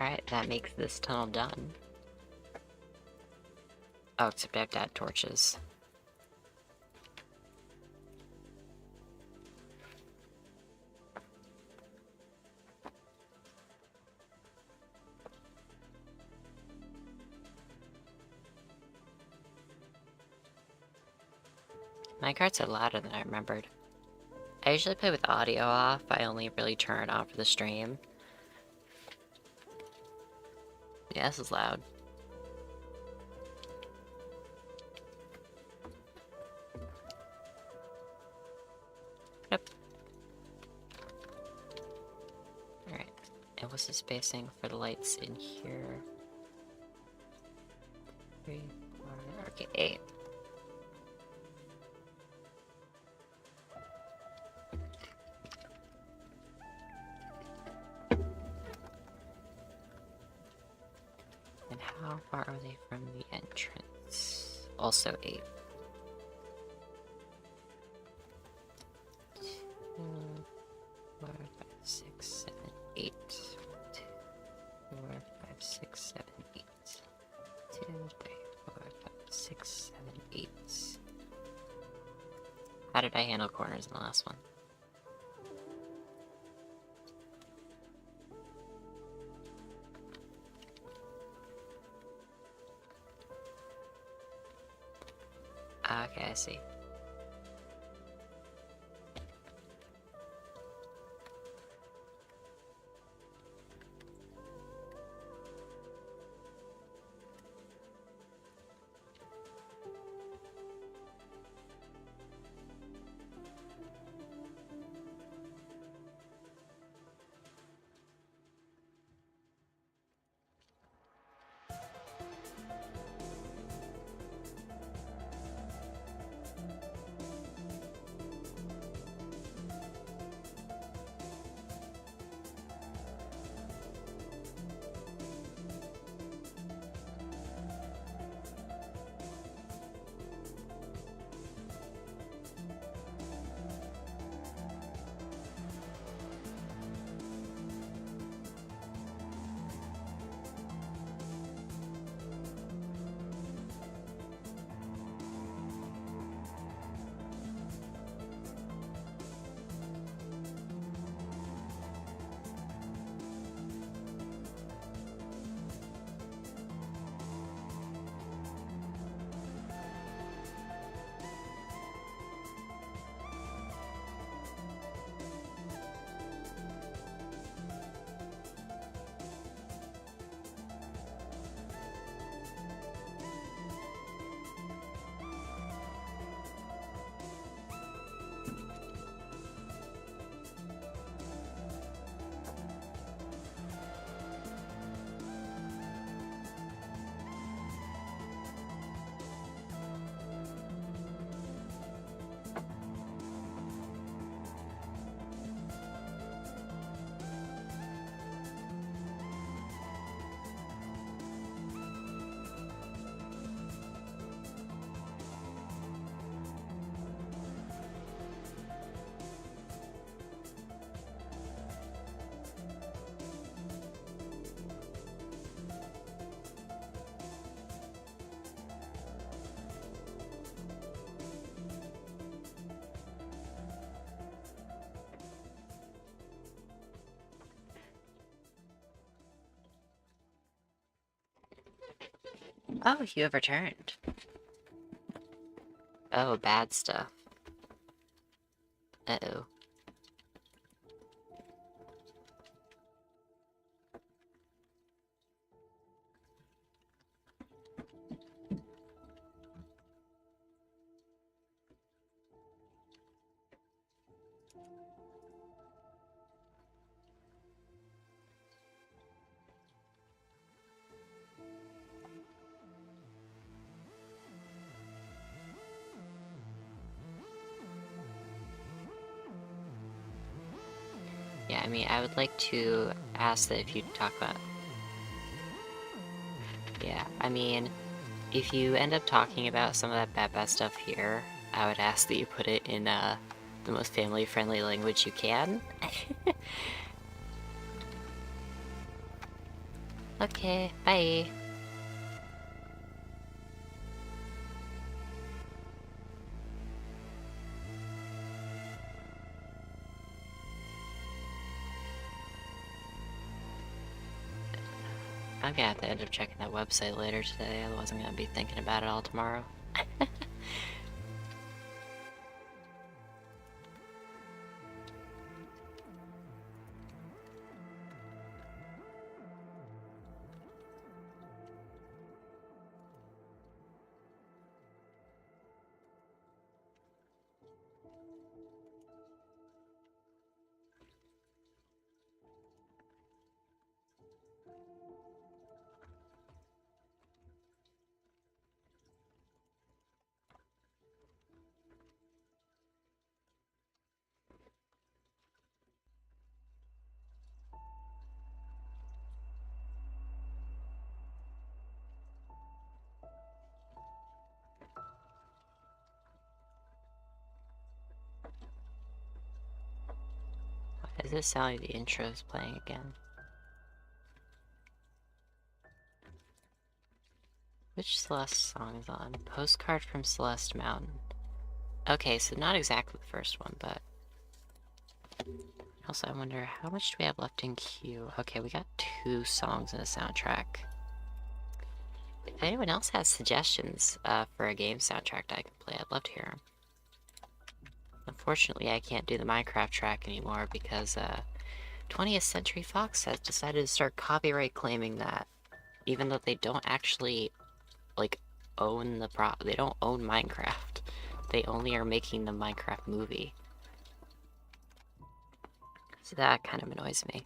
Alright, that makes this tunnel done. Oh, except I have to add torches. Minecarts are louder than I remembered. I usually play with audio off, I only really turn it on for the stream. Yeah, this is loud. Yep. Alright, and what's the spacing for the lights in here? 3, 4, okay, 8. And how far are they from the entrance? Also 8. 2, 4, 5, 6, 7, 8. 2, 4, 5, 6, 7, 8. 2, 3, 4, 5, 6, 7, 8. How did I handle corners in the last one? Okay, I see. Oh, you have returned. Oh, bad stuff. Uh-oh. Yeah, I mean, I would like to ask that if you talk about... Yeah, I mean, if you end up talking about some of that bad stuff here, I would ask that you put it in, the most family-friendly language you can. Okay, bye. I'm gonna have to end up checking that website later today, otherwise I'm gonna be thinking about it all tomorrow. Why does it sound like the intro is playing again? Which Celeste song is on? Postcard from Celeste Mountain. Okay, so not exactly the first one, but... Also, I wonder, how much do we have left in queue? Okay, we got 2 songs in the soundtrack. If anyone else has suggestions for a game soundtrack that I can play, I'd love to hear them. Unfortunately, I can't do the Minecraft track anymore because 20th Century Fox has decided to start copyright claiming that, even though they don't actually, like, own the they don't own Minecraft. They only are making the Minecraft movie. So that kind of annoys me.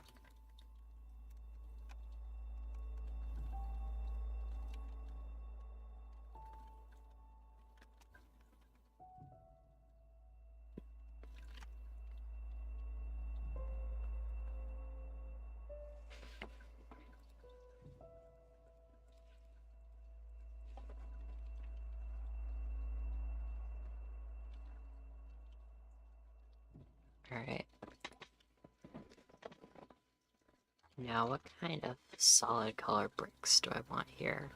Alright. Now, what kind of solid color bricks do I want here?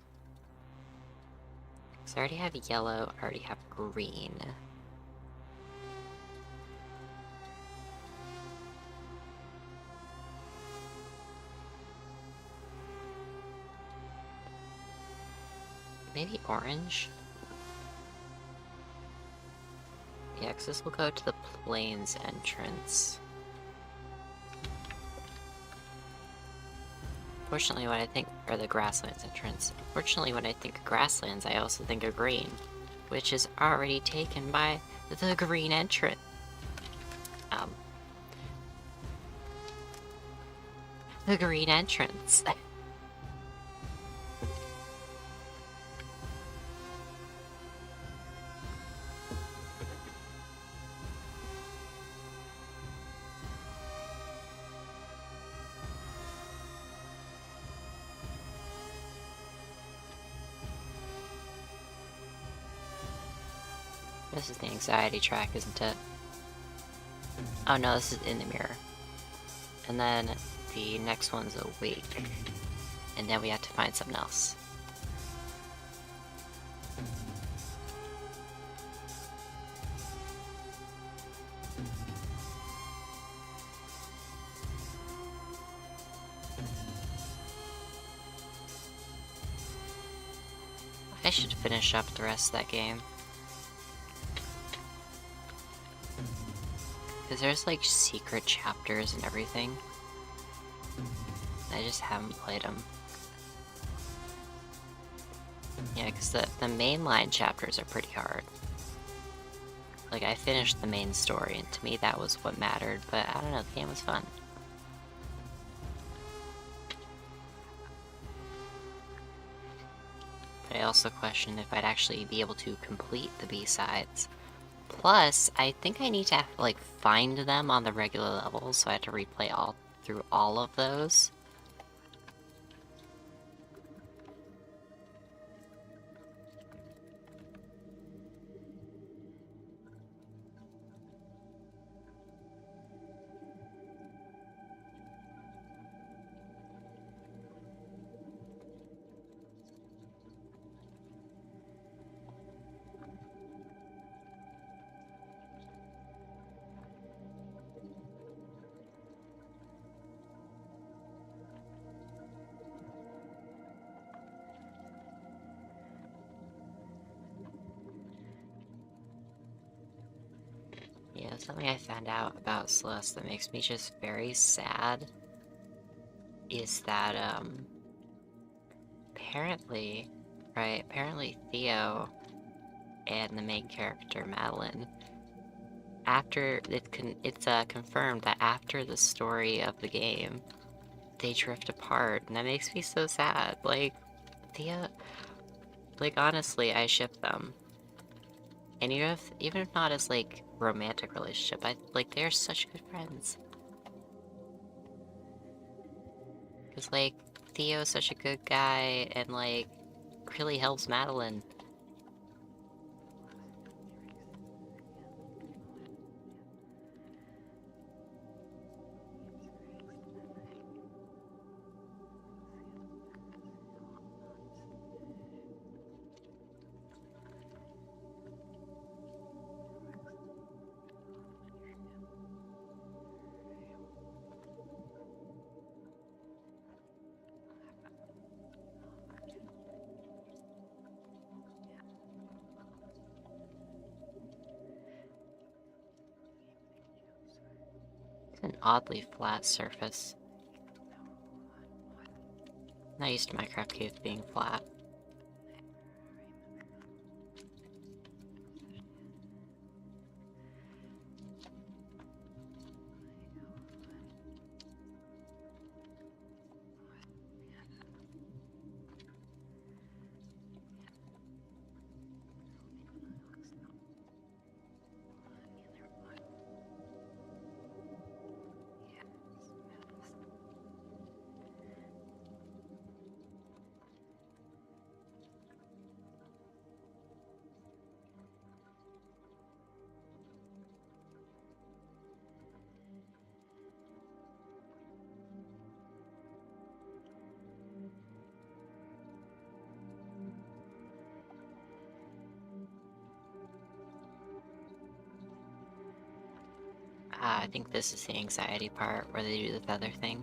Because I already have yellow, I already have green. Maybe orange? Yeah, because this will go to the plains entrance. Fortunately, when I think, or the grasslands entrance. Fortunately, when I think of grasslands, I also think of green, which is already taken by the green entrance. The green entrance. This is the anxiety track, isn't it? Oh no, this is in the mirror. And then the next one's awake. And then we have to find something else. I should finish up the rest of that game. Because there's like secret chapters and everything. I just haven't played them. Yeah, because the mainline chapters are pretty hard. Like, I finished the main story, and to me that was what mattered, but I don't know, the game was fun. But I also question if I'd actually be able to complete the B-sides. Plus, I think I need to, like, find them on the regular levels, so I have to replay through all of those. Yeah, something I found out about Celeste that makes me just very sad is that, apparently, right, apparently Theo and the main character, Madeline, after it's confirmed that after the story of the game, they drift apart, and that makes me so sad. Like, Theo, like, honestly, I ship them. And even if not as, like, romantic relationship, like, they're such good friends. Because, like, Theo's such a good guy, and, like, really helps Madeline. It's an oddly flat surface. Not used to Minecraft caves being flat. I think this is the anxiety part where they do the feather thing.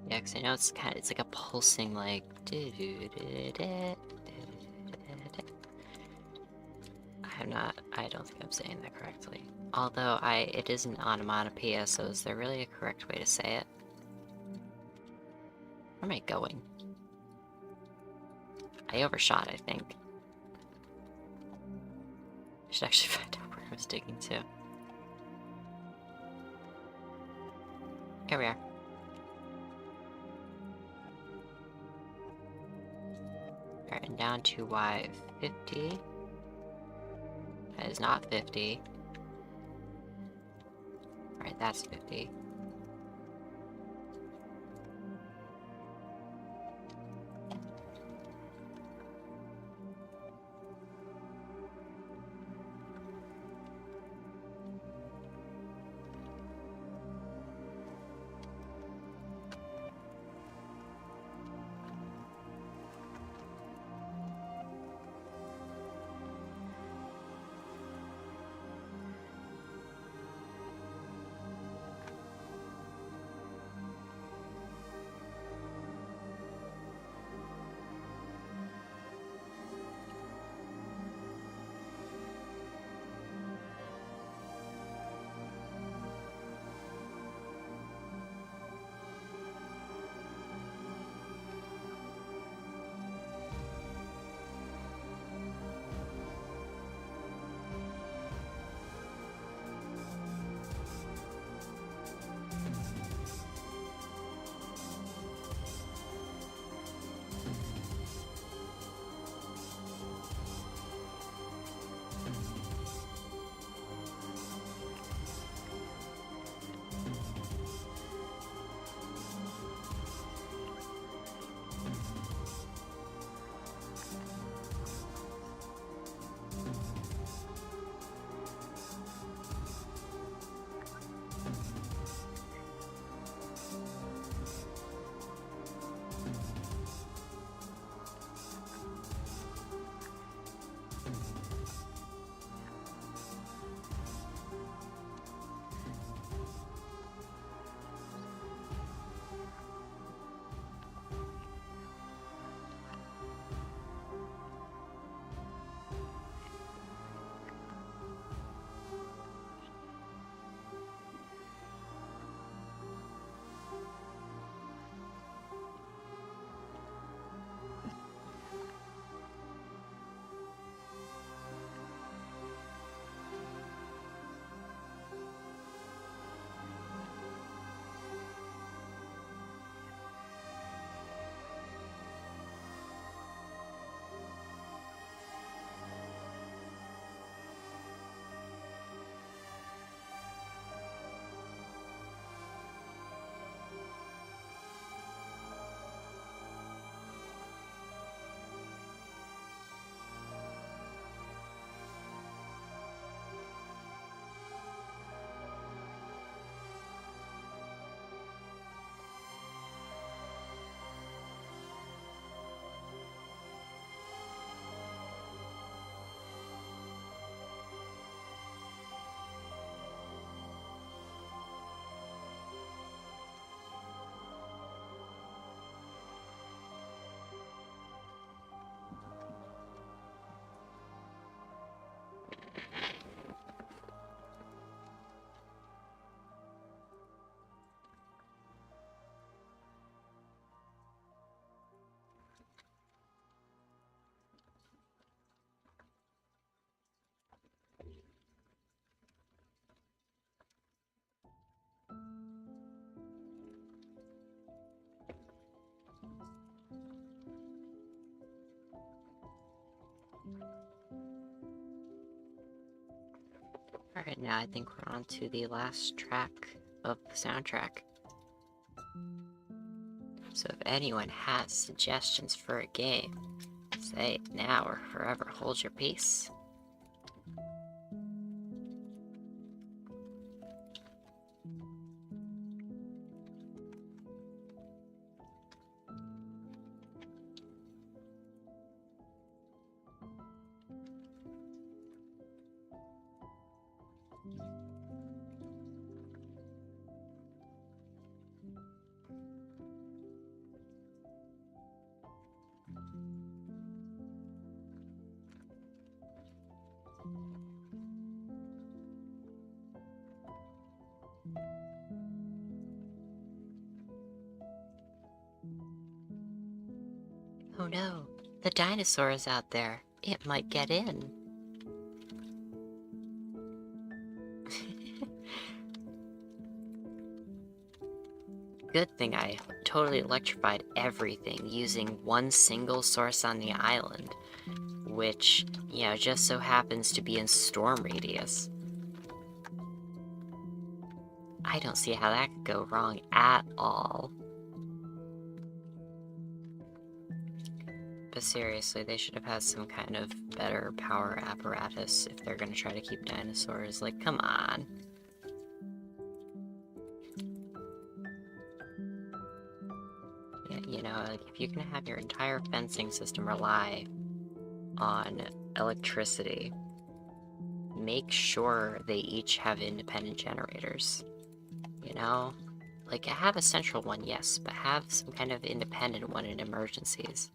Yeah, because I know it's like a pulsing, like... I don't think I'm saying that correctly. Although it is an onomatopoeia, so is there really a correct way to say it? Where am I going? I overshot, I think. I should actually find out where I was digging to. Here we are. Alright, and down to Y50. That is not 50. Alright, that's 50. Alright, now I think we're on to the last track of the soundtrack. So if anyone has suggestions for a game, say it now or forever hold your peace. Oh no, the dinosaur is out there. It might get in. Good thing I totally electrified everything using one single source on the island, which, just so happens to be in storm radius. I don't see how that could go wrong at all. But seriously, they should have had some kind of better power apparatus if they're gonna try to keep dinosaurs. Like, come on. Like, if you can have your entire fencing system rely on electricity, make sure they each have independent generators. Like, have a central one, yes, but have some kind of independent one in emergencies.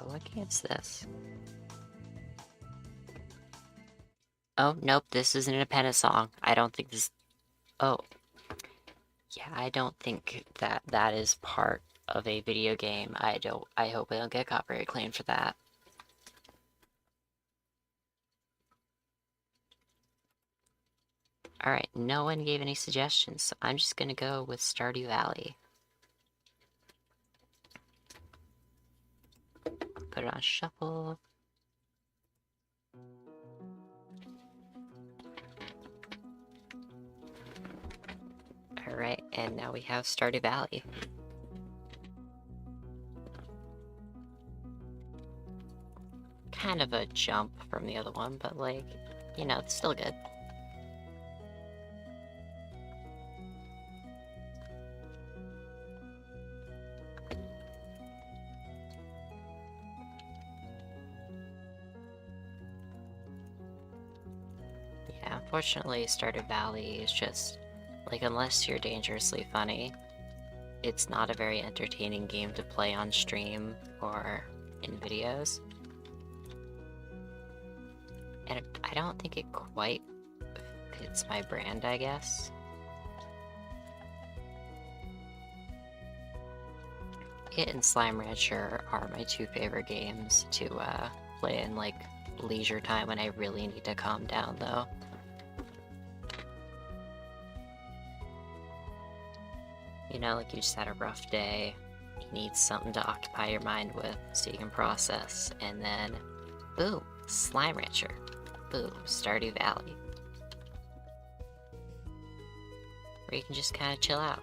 Oh, what game's this? Oh, nope, this is an independent song. I don't think this... Oh. Yeah, I don't think that is part of a video game. I hope I don't get copyright claimed for that. Alright, no one gave any suggestions, so I'm just gonna go with Stardew Valley. Put it on shuffle. Alright, and now we have Stardew Valley. Kind of a jump from the other one, but like, it's still good. Yeah, unfortunately, Stardew Valley is just, like, unless you're dangerously funny, it's not a very entertaining game to play on stream or in videos. And I don't think it quite fits my brand, I guess. It and Slime Rancher are my two favorite games to play in, like, leisure time when I really need to calm down, though. Like you just had a rough day, you need something to occupy your mind with so you can process, and then, boom, Slime Rancher. Boom, Stardew Valley. Where you can just kind of chill out.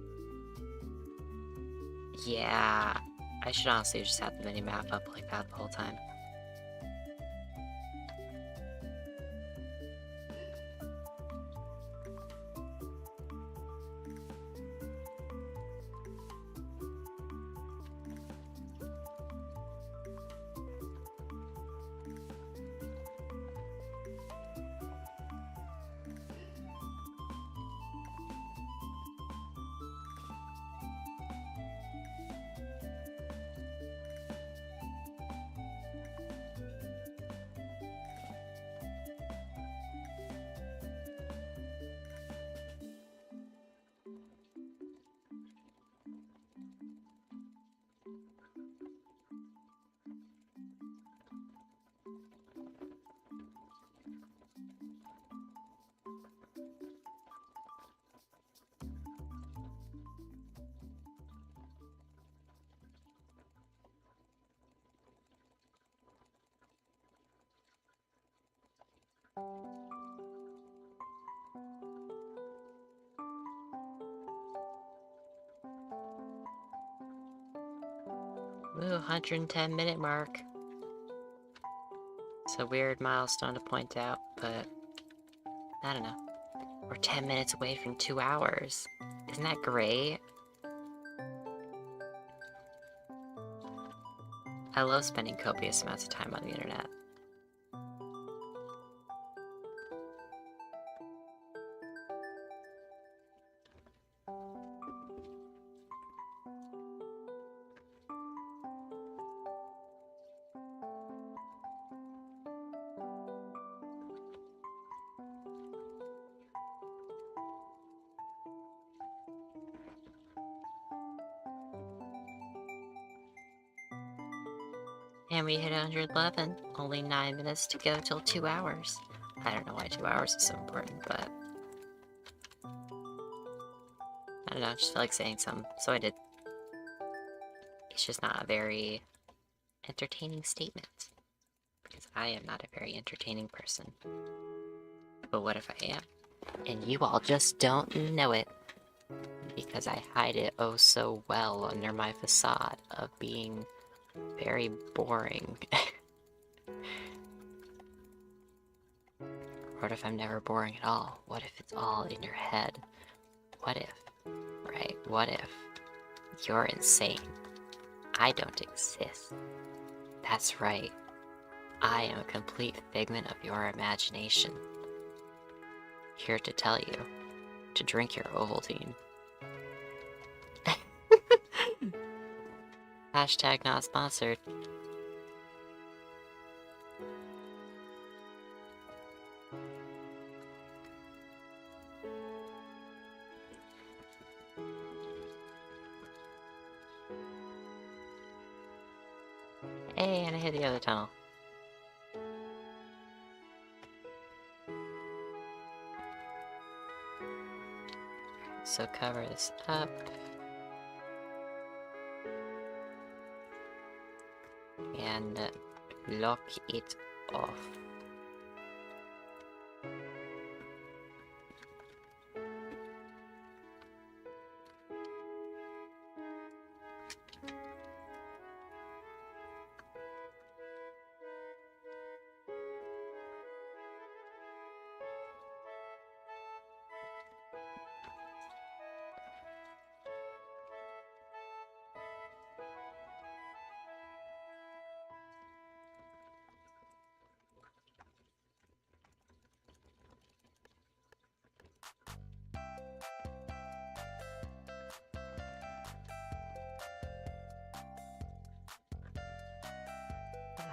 Yeah, I should honestly just have the mini-map up like that the whole time. Ooh, 110-minute mark. It's a weird milestone to point out, but I don't know. We're 10 minutes away from 2 hours. Isn't that great? I love spending copious amounts of time on the internet. And we hit 111. Only 9 minutes to go till 2 hours. I don't know why 2 hours is so important, but I don't know, I just felt like saying something, so I did. It's just not a very entertaining statement. Because I am not a very entertaining person. But what if I am? And you all just don't know it. Because I hide it oh so well under my facade of being very boring. What if I'm never boring at all? What if it's all in your head? What if, right? What if you're insane? I don't exist. That's right. I am a complete figment of your imagination. Here to tell you to drink your Ovaltine. Hashtag not sponsored. Hey, and I hit the other tunnel. So cover this up. And lock it off.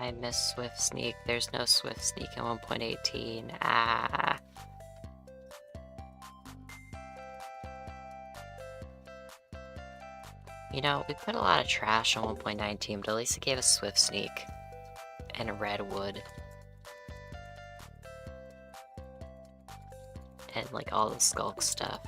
I miss Swift Sneak. There's no Swift Sneak in 1.18. Ah. You know, we put a lot of trash on 1.19, but at least it gave us Swift Sneak. And a redwood. And like all the skulk stuff.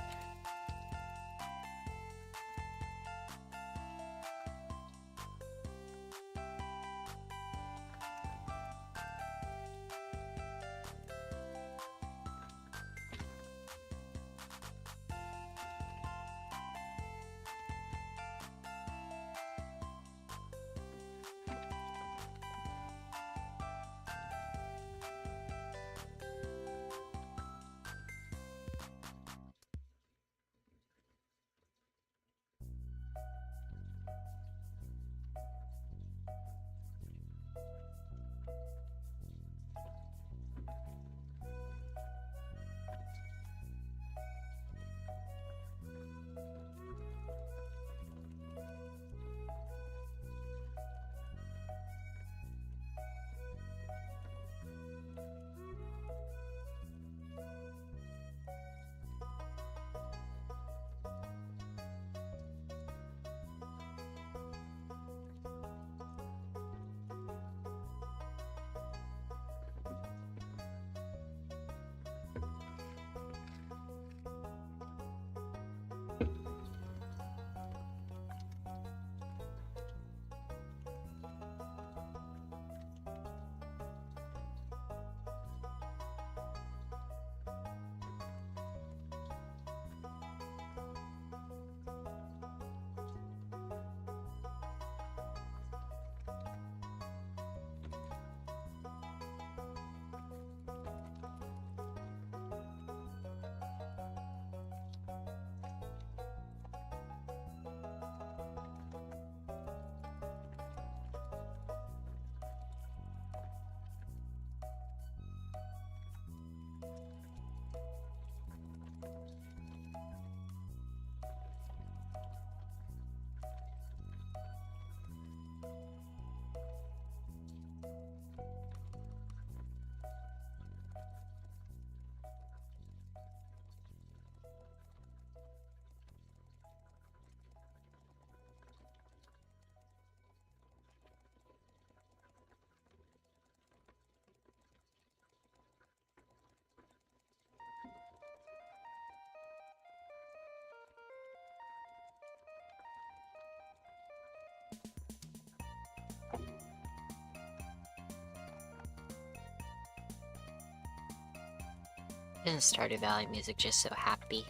Isn't Stardew Valley music just so happy?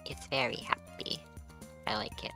It's very happy. I like it.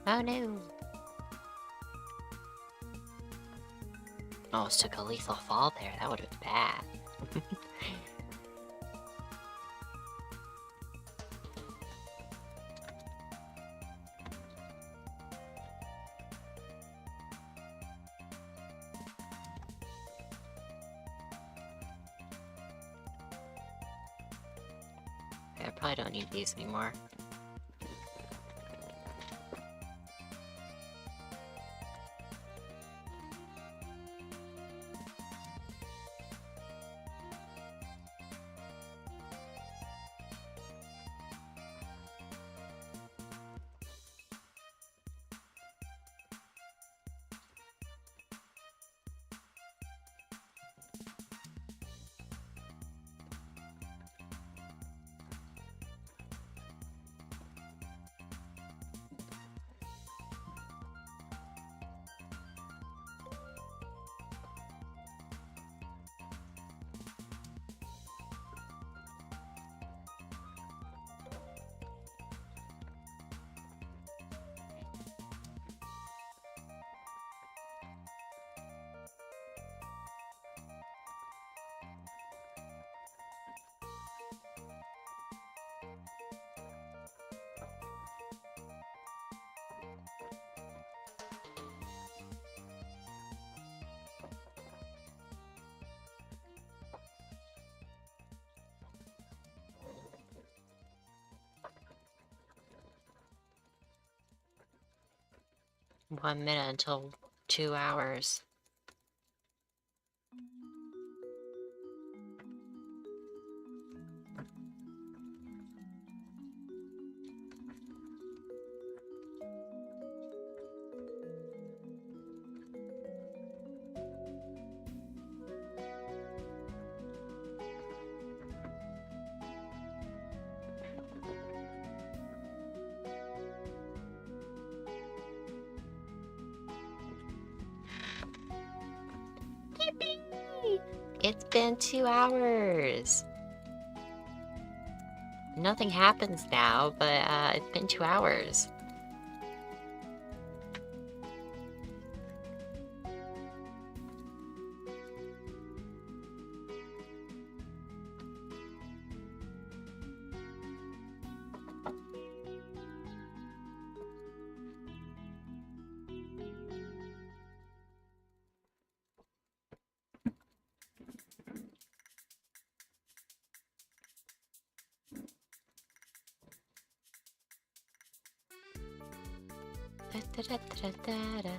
Oh no! Almost took a lethal fall there, that would've been bad. Okay, I probably don't need these anymore. One minute until 2 hours. Yippee! It's been 2 hours! Nothing happens now, but it's been 2 hours. Da-da-da-da-da-da-da.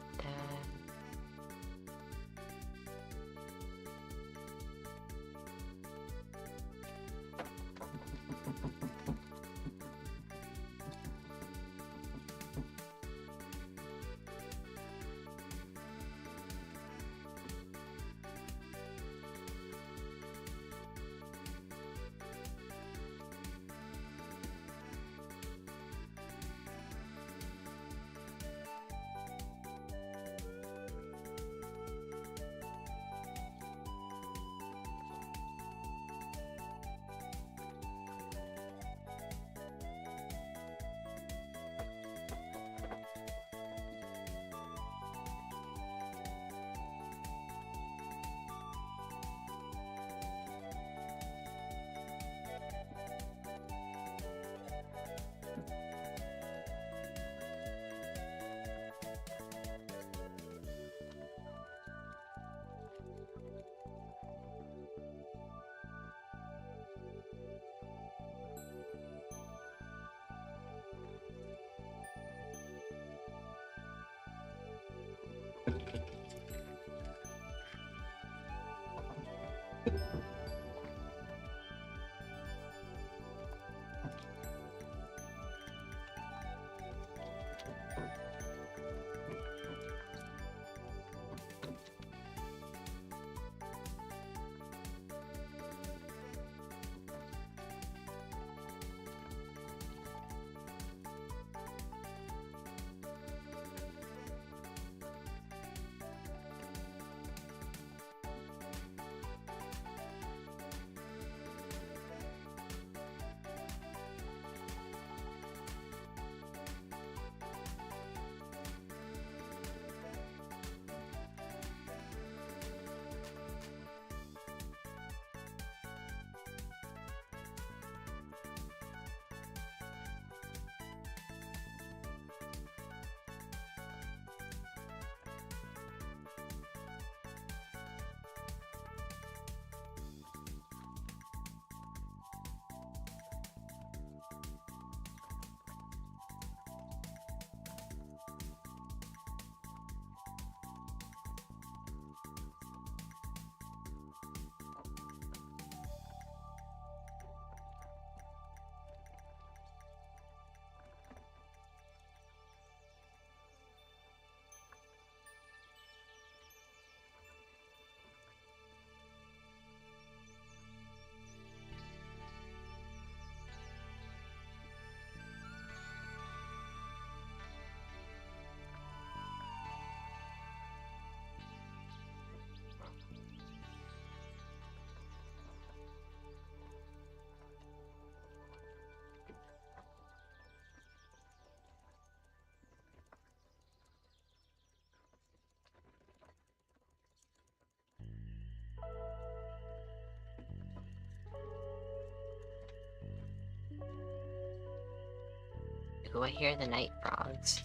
Ooh, I hear the night frogs.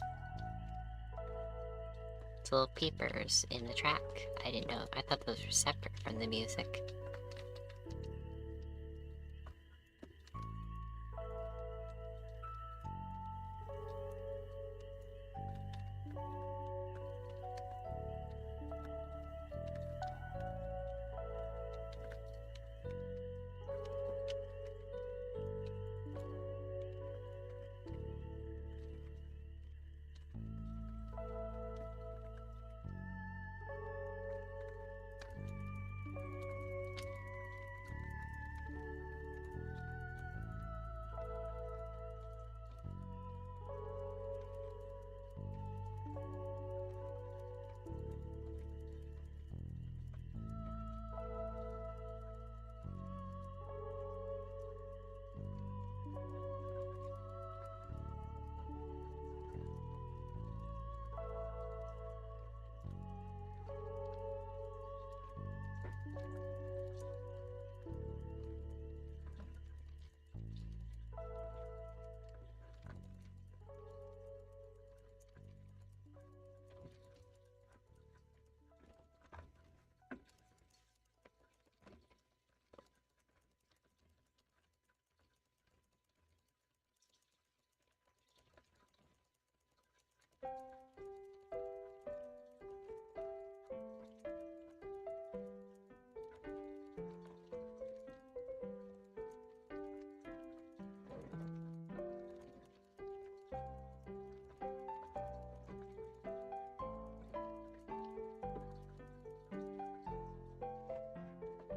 It's little peepers in the track. I didn't know. I thought those were separate from the music.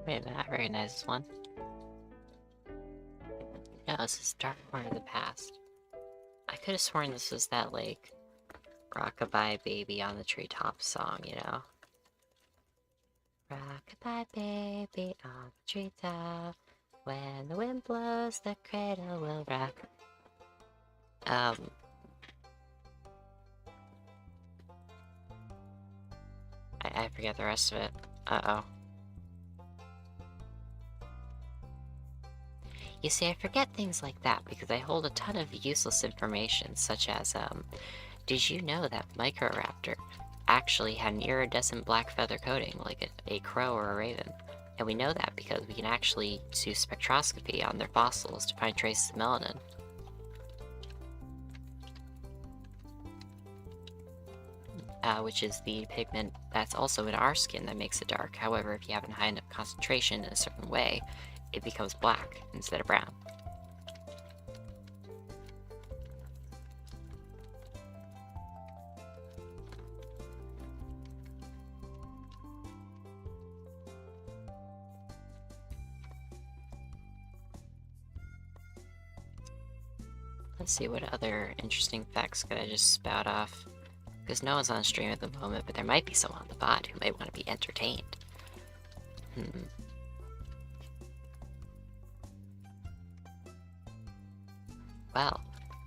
Wait a minute, I recognize this one. No, this is Dark Corner of the Past. I could have sworn this was that, like, Rockabye Baby on the Treetop song, you know? Rockabye baby on the treetop, when the wind blows the cradle will rock. I forget the rest of it. Uh-oh. You see, I forget things like that because I hold a ton of useless information, such as, did you know that Microraptor actually had an iridescent black feather coating, like a crow or a raven? And we know that because we can actually do spectroscopy on their fossils to find traces of melanin. Which is the pigment that's also in our skin that makes it dark. However, if you have a high enough concentration in a certain way, it becomes black instead of brown. Let's see, what other interesting facts could I just spout off? Because no one's on stream at the moment, but there might be someone on the bot who might want to be entertained. Well,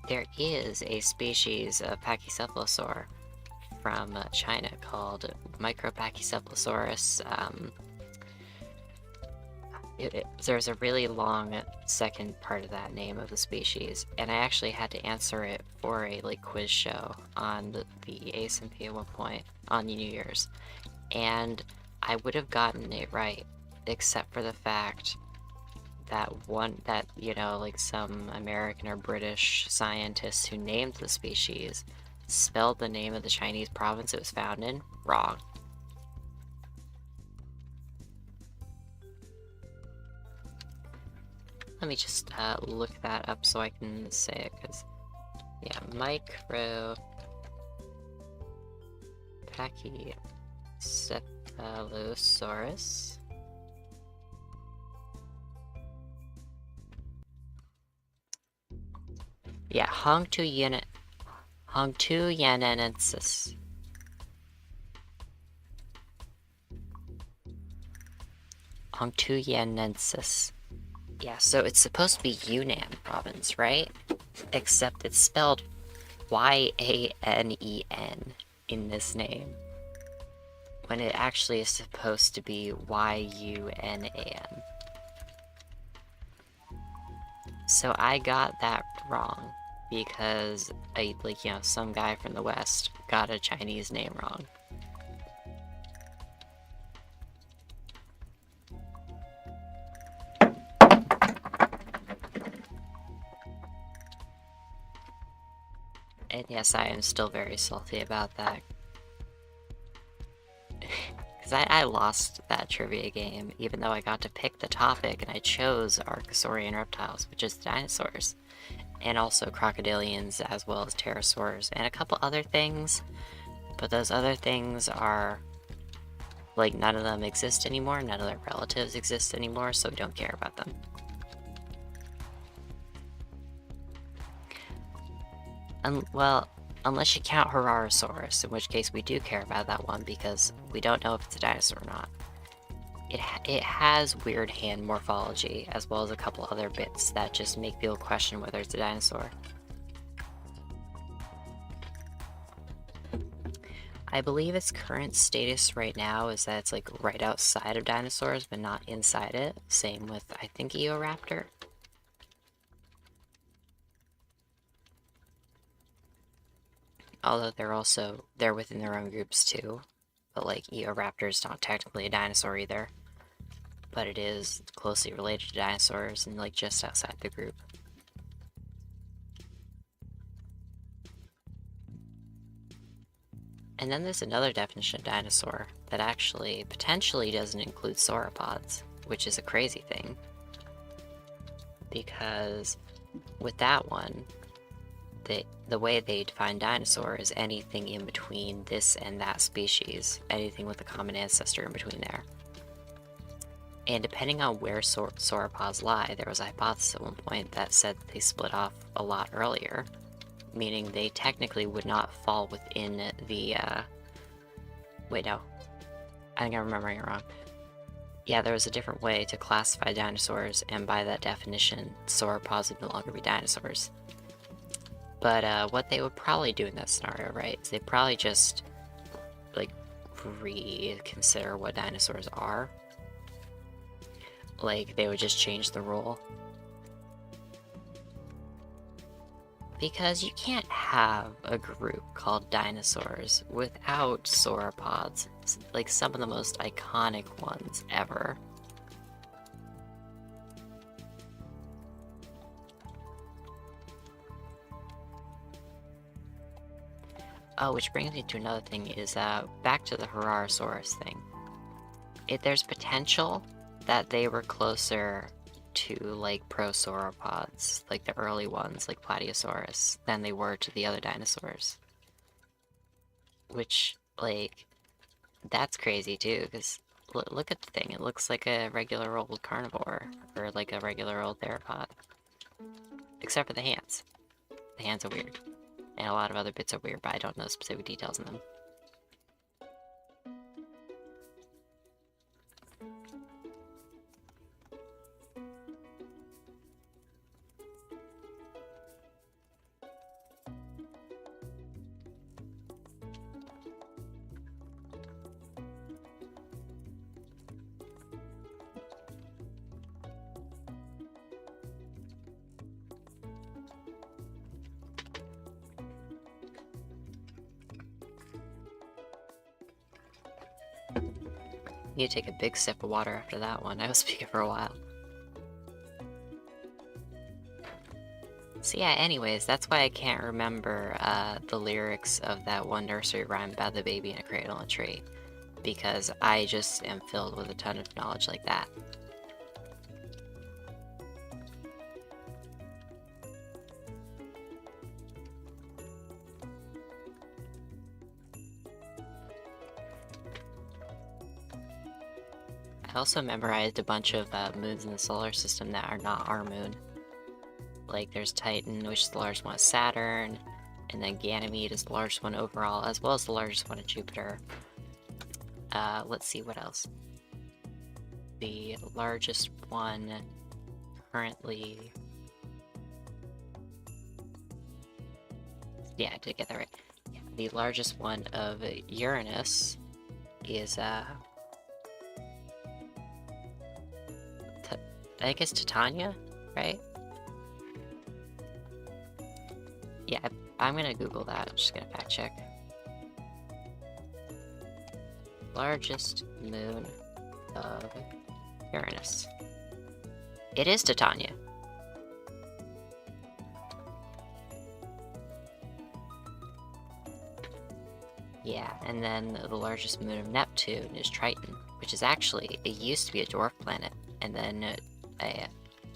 there is a species of pachycephalosaur from China called Micropachycephalosaurus. There's a really long second part of that name of the species, and I actually had to answer it for a quiz show on the ASMP at one point on New Year's, and I would have gotten it right, except for the fact that some American or British scientists who named the species spelled the name of the Chinese province it was found in wrong. Let me just look that up so I can say it, because, yeah, Micropachycephalosaurus. Yeah, Hongtuyanensis. Hongtuyanensis. Yeah, so it's supposed to be Yunnan province, right? Except it's spelled Y-A-N-E-N in this name, when it actually is supposed to be Y-U-N-A-N. So I got that wrong, because some guy from the West got a Chinese name wrong. And yes, I am still very salty about that. Because I lost that trivia game, even though I got to pick the topic, and I chose Archosaurian reptiles, which is dinosaurs. And also crocodilians, as well as pterosaurs, and a couple other things. But those other things are, none of them exist anymore, none of their relatives exist anymore, so we don't care about them. Well, unless you count Herarosaurus, in which case we do care about that one because we don't know if it's a dinosaur or not. It has weird hand morphology, as well as a couple other bits that just make people question whether it's a dinosaur. I believe its current status right now is that it's right outside of dinosaurs, but not inside it. Same with, I think, Eoraptor. Although they're within their own groups too. But Eoraptor is not technically a dinosaur either. But it is closely related to dinosaurs and just outside the group. And then there's another definition of dinosaur that actually potentially doesn't include sauropods, which is a crazy thing. Because with that one, the way they define dinosaur is anything in between this and that species, anything with a common ancestor in between there. And depending on where sauropods lie, there was a hypothesis at one point that said that they split off a lot earlier, meaning they technically would not fall within the, wait, no. I think I'm remembering it wrong. Yeah, there was a different way to classify dinosaurs, and by that definition, sauropods would no longer be dinosaurs. But what they would probably do in that scenario, right, is they'd probably just, reconsider what dinosaurs are. They would just change the rule. Because you can't have a group called dinosaurs without sauropods, some of the most iconic ones ever. Oh, which brings me to another thing, is back to the Herarosaurus thing. There's potential that they were closer to, like, prosauropods, like the early ones, like Plateosaurus, than they were to the other dinosaurs. Which, like, that's crazy too, because look at the thing. It looks like a regular old carnivore, or like a regular old theropod. Except for the hands. The hands are weird. And a lot of other bits are weird, but I don't know specific details in them. Need to take a big sip of water after that one. I was speaking for a while. So yeah, anyways, that's why I can't remember the lyrics of that one nursery rhyme about the baby in a cradle and a tree. Because I just am filled with a ton of knowledge like that. I also memorized a bunch of moons in the solar system that are not our moon. Like, there's Titan, which is the largest one of Saturn, and then Ganymede is the largest one overall, as well as the largest one of Jupiter. Let's see what else. The largest one currently... Yeah, I did get that right. Yeah, the largest one of Uranus is, I think it's Titania, right? Yeah, I'm gonna Google that. I'm just gonna fact check. Largest moon of Uranus. It is Titania. Yeah, and then the largest moon of Neptune is Triton, which is actually, it used to be a dwarf planet, and then,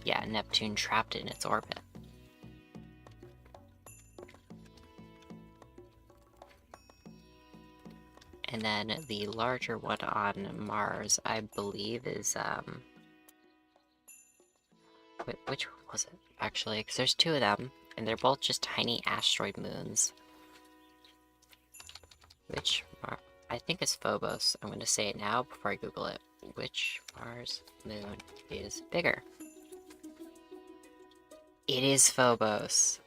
yeah, Neptune trapped it in its orbit. And then the larger one on Mars, I believe, is, which one was it, actually? Because there's two of them, and they're both just tiny asteroid moons. Which, I think it's Phobos. I'm going to say it now before I Google it. Which Mars moon is bigger? It is Phobos.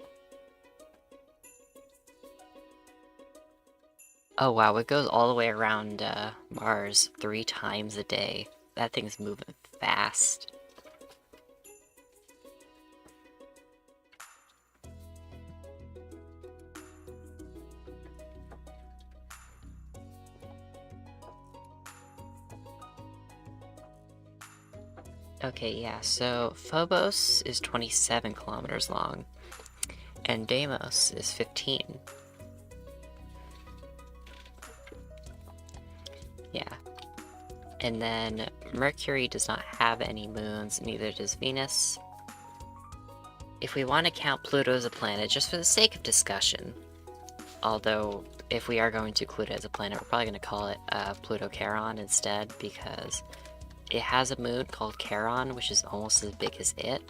Oh wow, it goes all the way around Mars 3 times a day. That thing's moving fast. Okay, yeah, so Phobos is 27 kilometers long, and Deimos is 15. Yeah. And then Mercury does not have any moons, neither does Venus. If we want to count Pluto as a planet, just for the sake of discussion, although if we are going to include it as a planet, we're probably going to call it Pluto-Charon instead, because it has a moon called Charon, which is almost as big as it,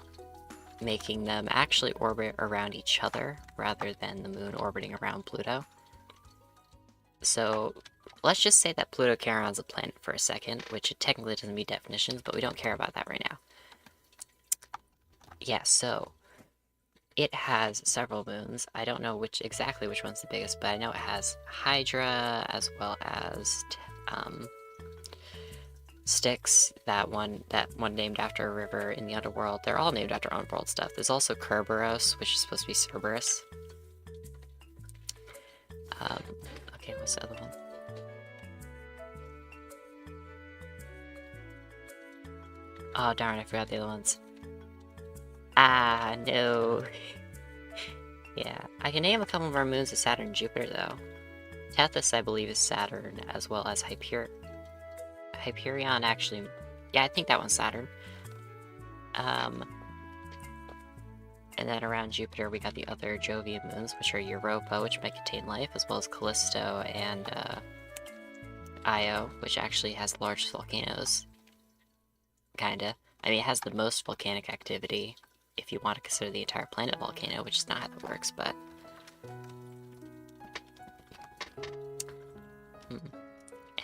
making them actually orbit around each other, rather than the moon orbiting around Pluto. So, let's just say that Pluto-Charon's a planet for a second, which it technically doesn't meet definitions, but we don't care about that right now. Yeah, so, it has several moons. I don't know exactly which one's the biggest, but I know it has Hydra, as well as, Styx, that one named after a river in the underworld. They're all named after underworld stuff. There's also Kerberos, which is supposed to be Cerberus. Okay, what's the other one? Oh darn, I forgot the other ones. Ah, no. Yeah, I can name a couple of our moons of Saturn and Jupiter, though. Tethys, I believe, is Saturn, as well as Hyperion, actually, Yeah, I think that one's Saturn. And then around Jupiter, we got the other Jovian moons, which are Europa, which might contain life, as well as Callisto and Io, which actually has large volcanoes. Kinda. I mean, it has the most volcanic activity, if you want to consider the entire planet volcano, which is not how it works, but...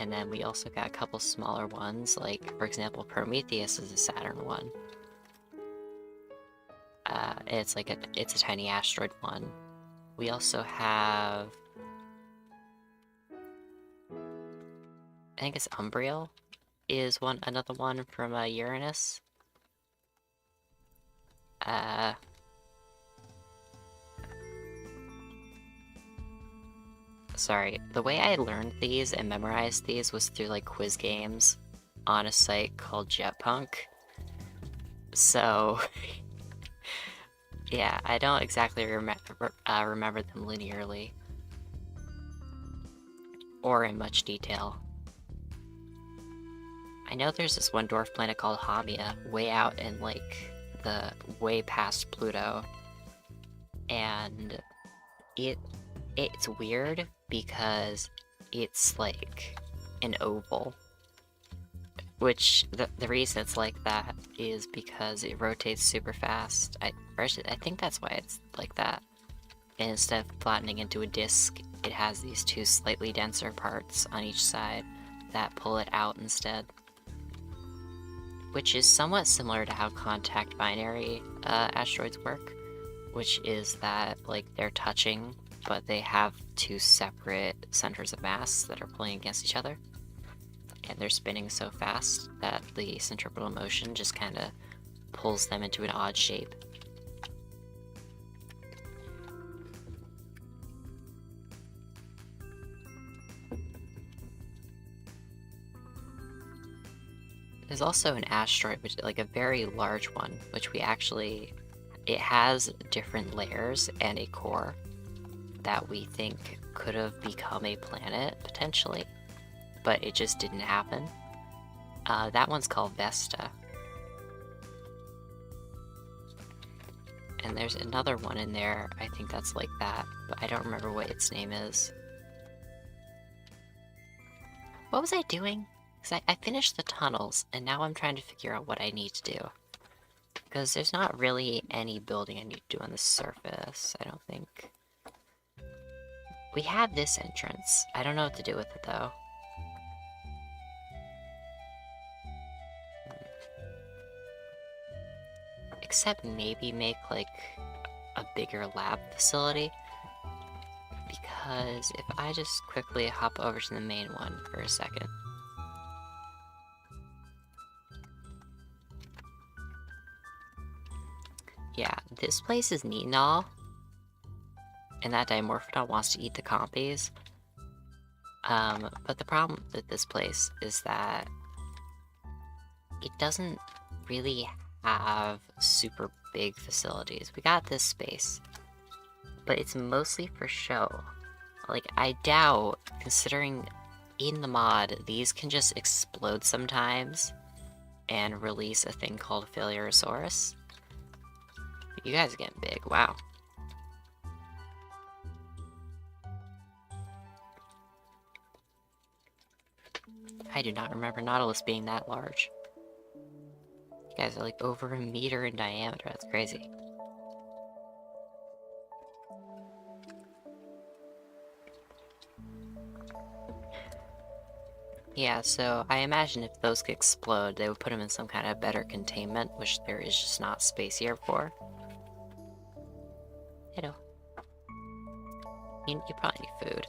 And then we also got a couple smaller ones, like, for example, Prometheus is a Saturn one. It's like it's a tiny asteroid one. We also have... I think it's Umbriel is another one from Uranus. Sorry, the way I learned these and memorized these was through like quiz games on a site called Jetpunk. So, yeah, I don't exactly remember them linearly or in much detail. I know there's this one dwarf planet called Hamia, way out in like the way past Pluto, and it's weird because it's like an oval, which the reason it's like that is because it rotates super fast. I think that's why it's like that. And instead of flattening into a disk, it has these two slightly denser parts on each side that pull it out instead. Which is somewhat similar to how contact binary asteroids work, which is that like they're touching, but they have two separate centers of mass that are pulling against each other, and they're spinning so fast that the centripetal motion just kind of pulls them into an odd shape. There's also an asteroid, which is like a very large one, which it has different layers and a core that we think could have become a planet, potentially, but it just didn't happen. That one's called Vesta. And there's another one in there, I think that's like that, but I don't remember what its name is. What was I doing? Because I finished the tunnels, and now I'm trying to figure out what I need to do. Because there's not really any building I need to do on the surface, I don't think. We have this entrance. I don't know what to do with it, though. Except maybe make, like, a bigger lab facility. Because if I just quickly hop over to the main one for a second. Yeah, this place is neat and all. And that Dimorphodon wants to eat the compies. But the problem with this place is that it doesn't really have super big facilities. We got this space, but it's mostly for show. Like, I doubt, considering in the mod, these can just explode sometimes and release a thing called Failurosaurus. You guys are getting big, wow. I do not remember Nautilus being that large. You guys are like over a meter in diameter, that's crazy. Yeah, so I imagine if those could explode, they would put them in some kind of better containment, which there is just not space here for. Hello. You probably need food.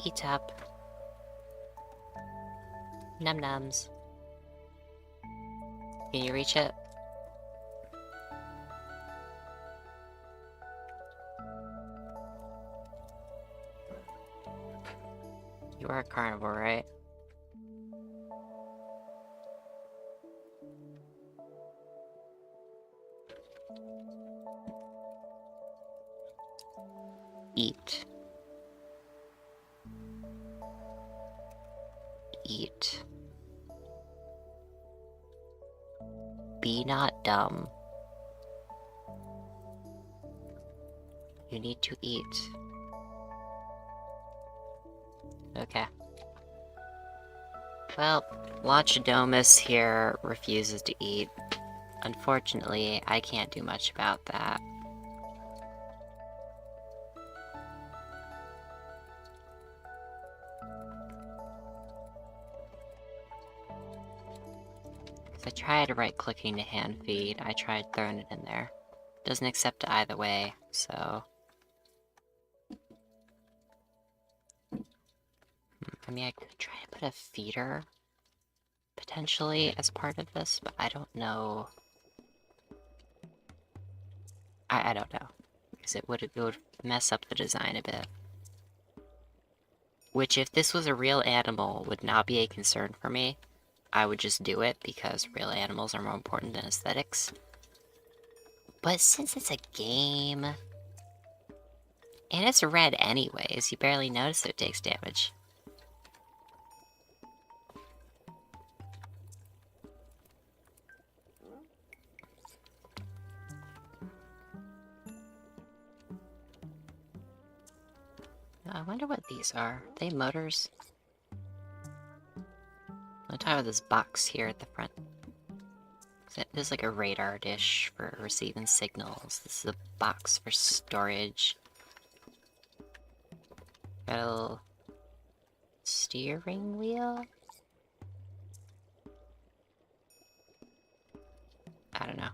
Eat up. Num-nums. Can you reach it? You are a carnivore, right? Eat. eat. Be not dumb. You need to eat. Okay. Well, Lochidomus here refuses to eat. Unfortunately, I can't do much about that. I tried right-clicking to hand feed, I tried throwing it in there. Doesn't accept it either way, so... I mean, I could try to put a feeder, potentially, as part of this, but I don't know... I don't know. Because it would mess up the design a bit. Which, if this was a real animal, would not be a concern for me. I would just do it, because real animals are more important than aesthetics. But since it's a game... And it's red anyways, you barely notice it takes damage. I wonder what these are. Are they motors? On top of this box here at the front. There's like a radar dish for receiving signals. This is a box for storage. Got a little steering wheel? I don't know.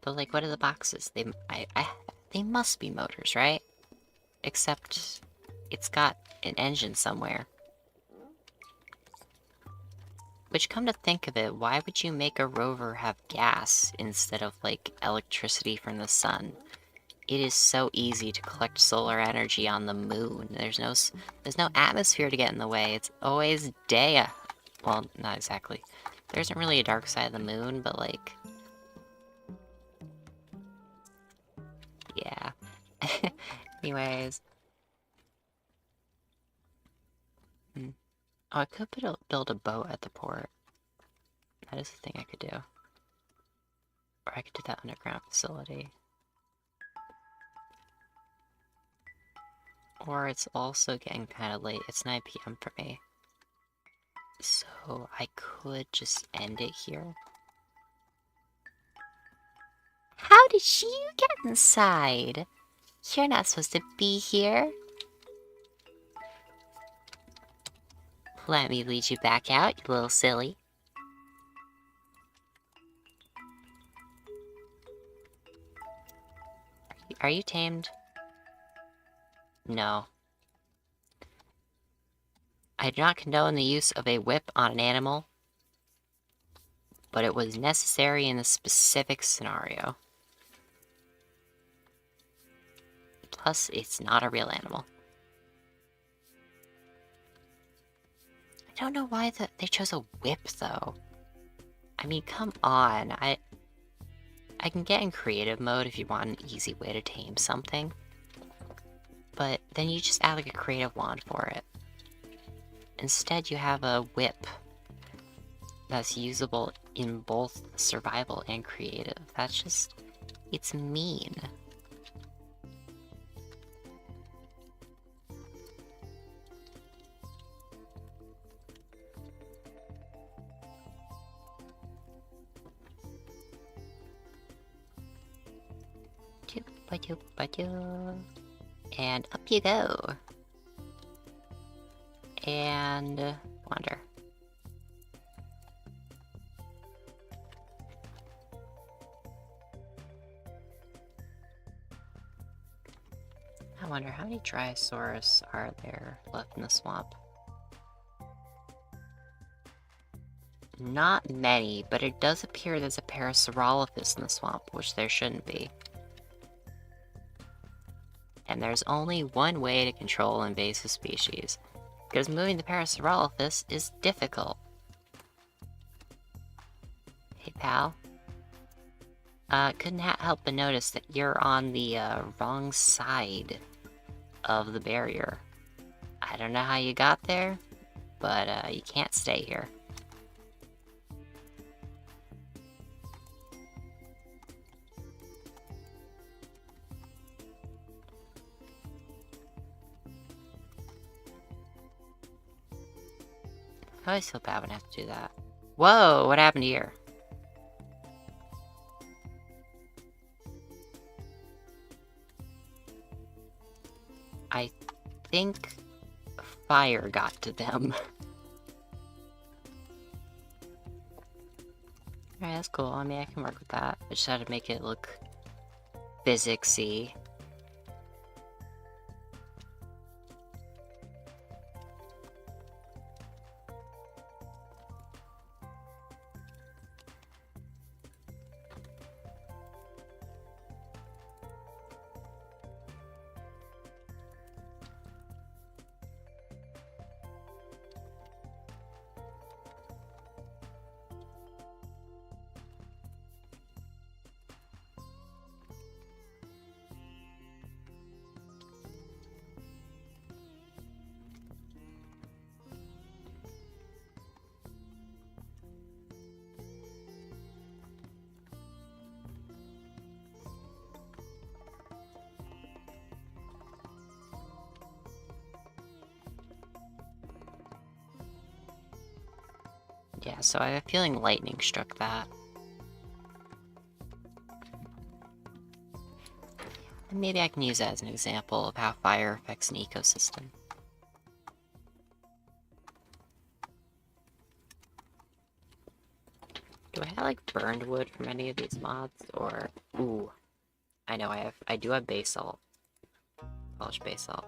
But like, what are the boxes? They must be motors, right? Except it's got an engine somewhere. Which, come to think of it, why would you make a rover have gas instead of, like, electricity from the sun? It is so easy to collect solar energy on the moon. There's no atmosphere to get in the way. It's always day. Well, not exactly. There isn't really a dark side of the moon, but, like... Yeah. Anyways. Oh, I could build a boat at the port. That is the thing I could do. Or I could do that underground facility. Or it's also getting kind of late. It's 9 PM for me. So I could just end it here. How did you get inside? You're not supposed to be here. Let me lead you back out, you little silly. Are you tamed? No. I do not condone the use of a whip on an animal, but it was necessary in a specific scenario. Plus, it's not a real animal. I don't know why they chose a whip, though. I mean, come on. I can get in creative mode if you want an easy way to tame something. But then you just add like a creative wand for it. Instead, you have a whip that's usable in both survival and creative. That's just... it's mean. And up you go. And wander. I wonder how many Dryosaurus are there left in the swamp? Not many, but it does appear there's a Parasaurolophus in the swamp, which there shouldn't be. And there's only one way to control invasive species, because moving the Parasaurolophus is difficult. Hey, pal. Couldn't help but notice that you're on the wrong side of the barrier. I don't know how you got there, but you can't stay here. I always feel bad when I have to do that. Whoa, what happened here? I think fire got to them. Alright, that's cool. I mean, I can work with that. I just had to make it look physics-y. Yeah, so I have a feeling lightning struck that. And maybe I can use that as an example of how fire affects an ecosystem. Do I have, like, burned wood from any of these mods, or... Ooh. I know I do have basalt. Polished basalt.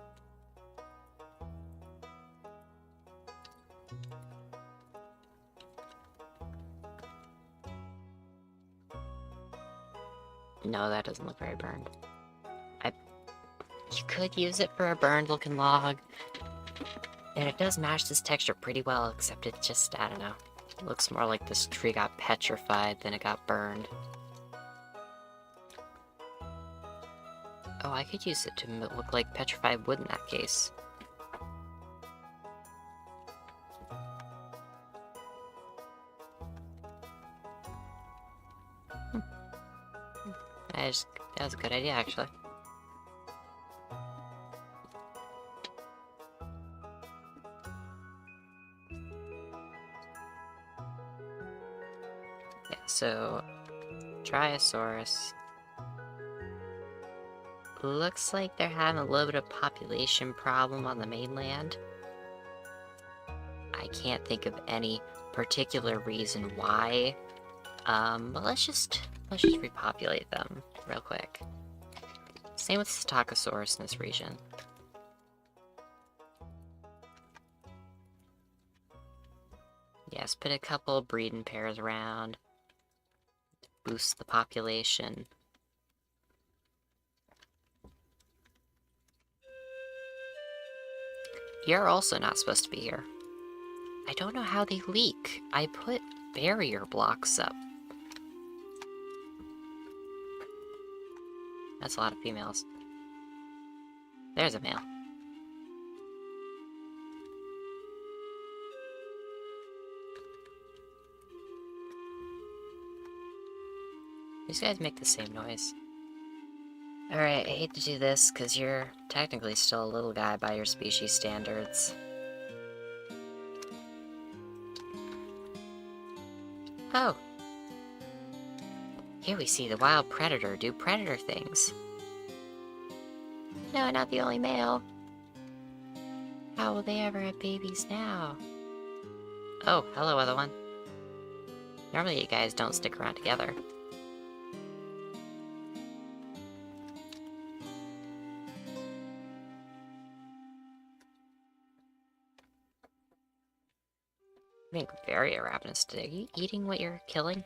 No, that doesn't look very burned. You could use it for a burned looking log. And it does match this texture pretty well, except it just, I don't know. It looks more like this tree got petrified than it got burned. Oh, I could use it to look like petrified wood in that case. That was a good idea, actually. Yeah, so... Triosaurus. Looks like they're having a little bit of population problem on the mainland. I can't think of any particular reason why. But let's just repopulate them real quick. Same with Stegosaurus in this region. Yes, put a couple breeding pairs around. Boost the population. You're also not supposed to be here. I don't know how they leak. I put barrier blocks up. That's a lot of females. There's a male. These guys make the same noise. Alright, I hate to do this, because you're technically still a little guy by your species standards. Oh. Here we see the wild predator do predator things. No, not the only male. How will they ever have babies now? Oh, hello, other one. Normally you guys don't stick around together. Being very ravenous today. Are you eating what you're killing?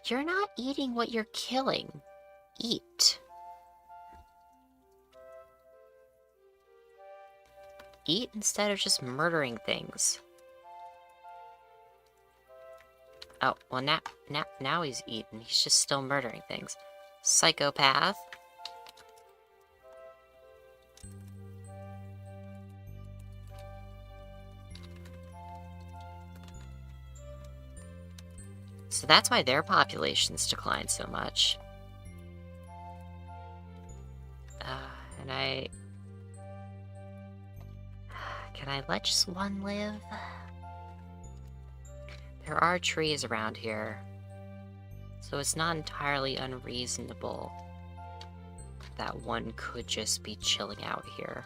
You're not eating what you're killing. Eat. Eat instead of just murdering things. Oh, well now he's eating. He's just still murdering things. Psychopath. So that's why their populations decline so much. And can I let just one live? There are trees around here, so it's not entirely unreasonable that one could just be chilling out here.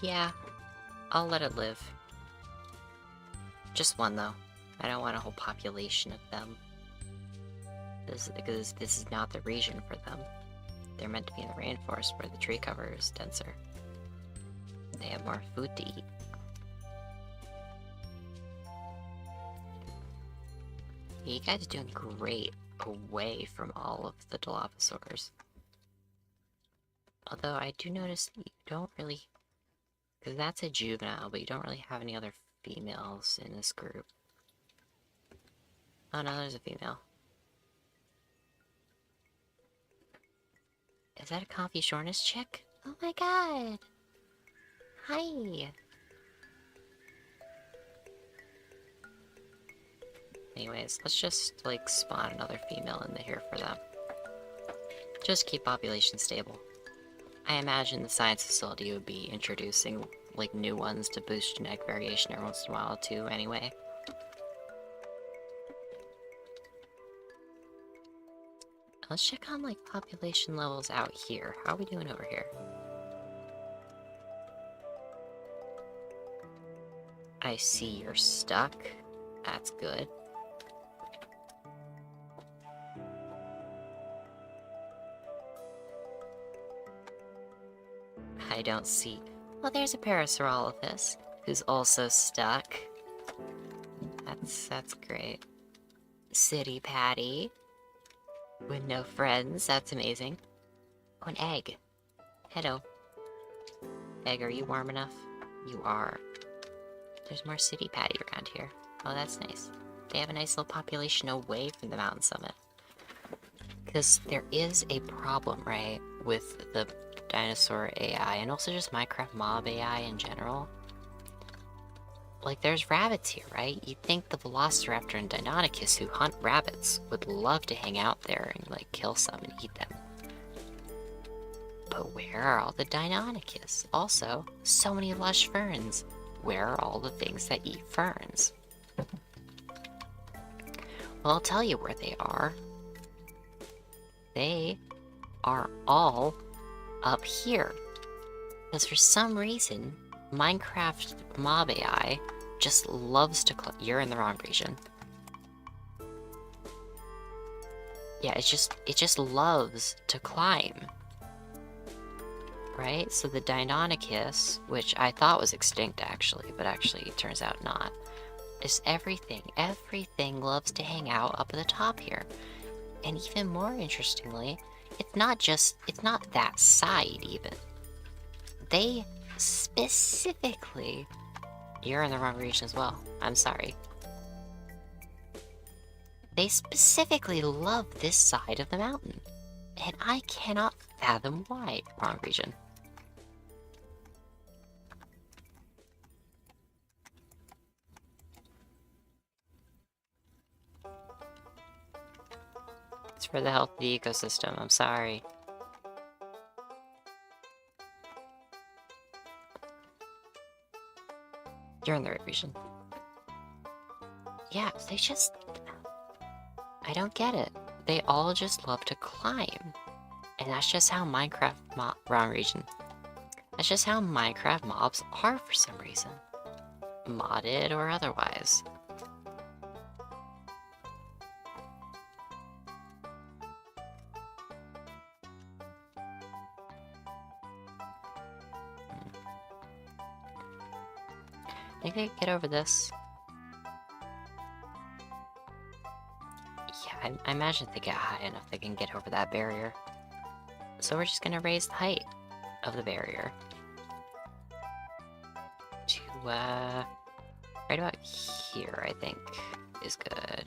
Yeah, I'll let it live. Just one, though. I don't want a whole population of them. Because this is not the region for them. They're meant to be in the rainforest where the tree cover is denser. They have more food to eat. You guys are doing great away from all of the Dilophosaurs. Although I do notice that you don't really... Because that's a juvenile, but you don't really have any other females in this group. Oh no, there's a female. Is that a Coffee Shortness chick? Oh my god! Hi! Anyways, let's just, like, spawn another female in here for them. Just keep population stable. I imagine the science facility would be introducing, like, new ones to boost genetic variation every once in a while, too, anyway. Let's check on, like, population levels out here. How are we doing over here? I see you're stuck. That's good. I don't see... Well, there's a Parasaurolophus, who's also stuck. That's great. City Patty. With no friends, that's amazing. Oh, an egg. Hello. Egg, are you warm enough? You are. There's more City Patty around here. Oh, that's nice. They have a nice little population away from the mountain summit. Because there is a problem, right, with the dinosaur AI, and also just Minecraft mob AI in general. Like, there's rabbits here, right? You'd think the Velociraptor and Deinonychus, who hunt rabbits, would love to hang out there and, like, kill some and eat them. But where are all the Deinonychus? Also, so many lush ferns. Where are all the things that eat ferns? Well, I'll tell you where they are. They are all up here. Because for some reason, Minecraft mob AI just loves to you're in the wrong region. Yeah, it just loves to climb. Right? So the Deinonychus, which I thought was extinct actually, but actually it turns out not, is everything. Everything loves to hang out up at the top here. And even more interestingly, it's not that side even. They specifically... You're in the wrong region as well. I'm sorry. They specifically love this side of the mountain. And I cannot fathom why. Wrong region. It's for the health of the ecosystem. I'm sorry. You're in the right region. Yeah, they just... I don't get it. They all just love to climb. And that's just how Minecraft wrong region. That's just how Minecraft mobs are for some reason. Modded or otherwise. think they can get over this. Yeah, I imagine if they get high enough, they can get over that barrier. So we're just gonna raise the height of the barrier to, right about here, I think, is good.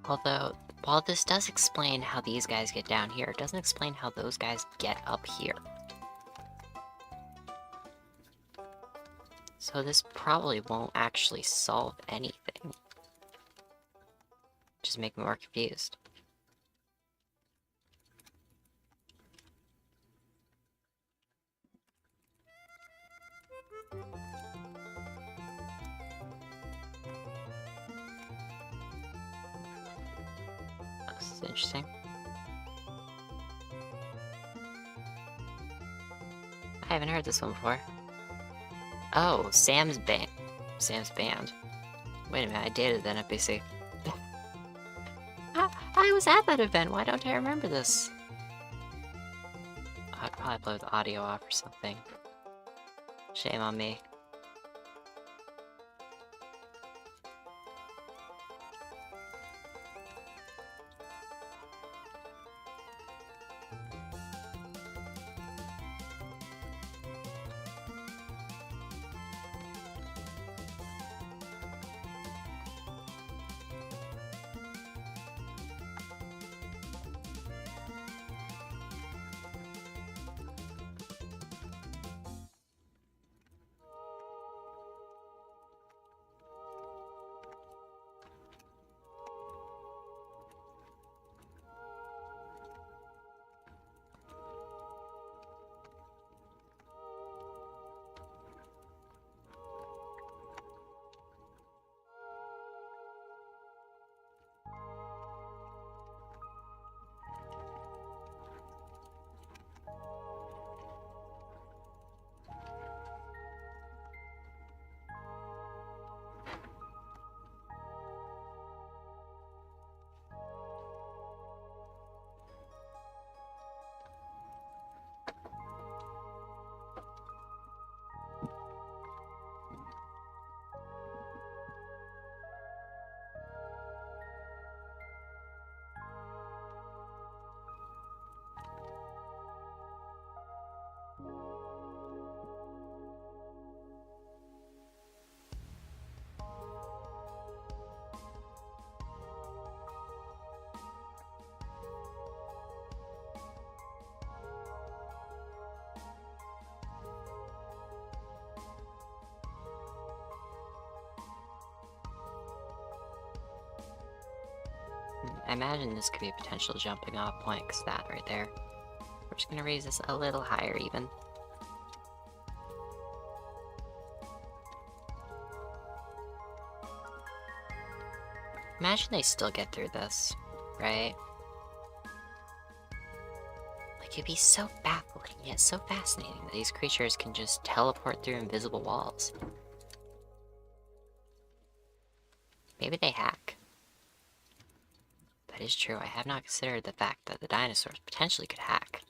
Although, while this does explain how these guys get down here, it doesn't explain how those guys get up here. So this probably won't actually solve anything. Just make me more confused. This is interesting. I haven't heard this one before. Oh, Sam's band. Sam's band. Wait a minute, I dated that NPC. I was at that event, why don't I remember this? I'd probably play with the audio off or something. Shame on me. I imagine this could be a potential jumping off point, because that right there. We're just gonna raise this a little higher even. Imagine they still get through this, right? Like, it'd be so baffling, yet so fascinating that these creatures can just teleport through invisible walls. Maybe they hack. That is true, I have not considered the fact that the dinosaurs potentially could hack.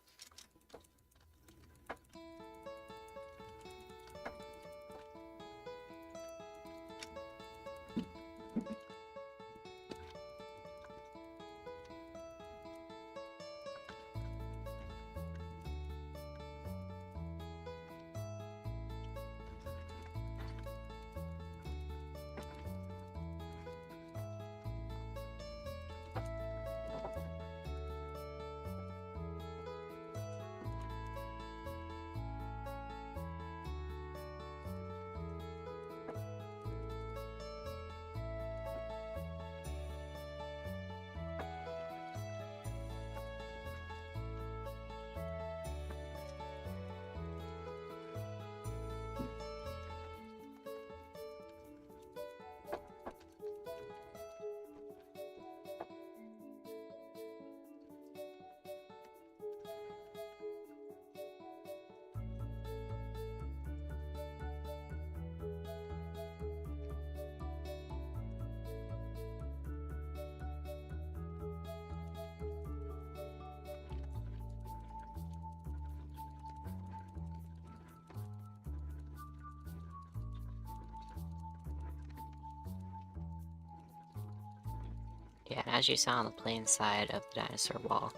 Yeah, and as you saw on the plain side of the dinosaur wall,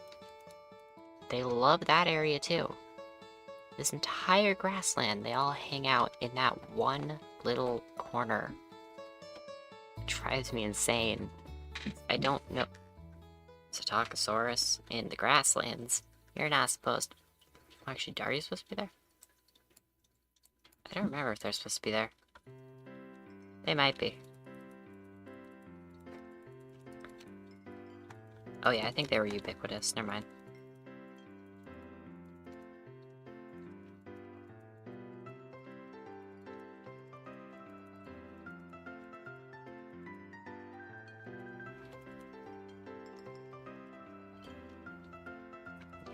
they love that area too. This entire grassland, they all hang out in that one little corner. It drives me insane. I don't know. Psittacosaurus in the grasslands. You're not supposed to... Actually, are you supposed to be there? I don't remember if they're supposed to be there. They might be. Oh yeah, I think they were ubiquitous. Never mind.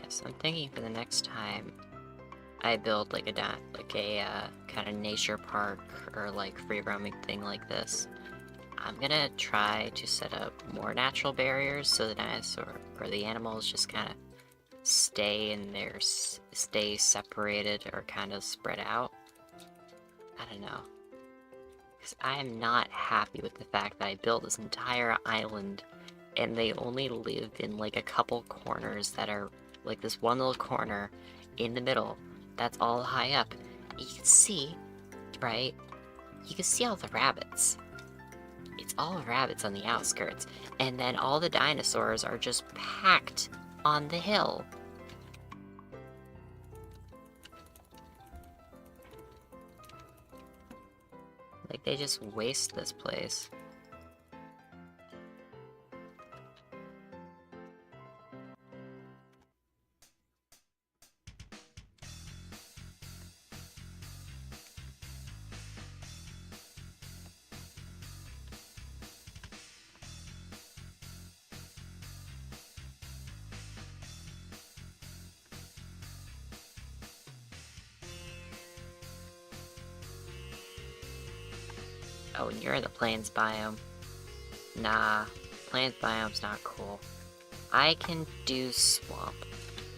Yes, I'm thinking for the next time I build like a kind of nature park or like free roaming thing like this, I'm gonna try to set up more natural barriers so the dinosaur or the animals just kind of stay separated or kind of spread out. I don't know. Because I am not happy with the fact that I built this entire island and they only live in like a couple corners that are like this one little corner in the middle that's all high up. You can see, right? You can see all the rabbits. It's all rabbits on the outskirts, and then all the dinosaurs are just packed on the hill. Like, they just waste this place. Oh, and you're in the plains biome. Nah, plains biome's not cool. I can do swamp,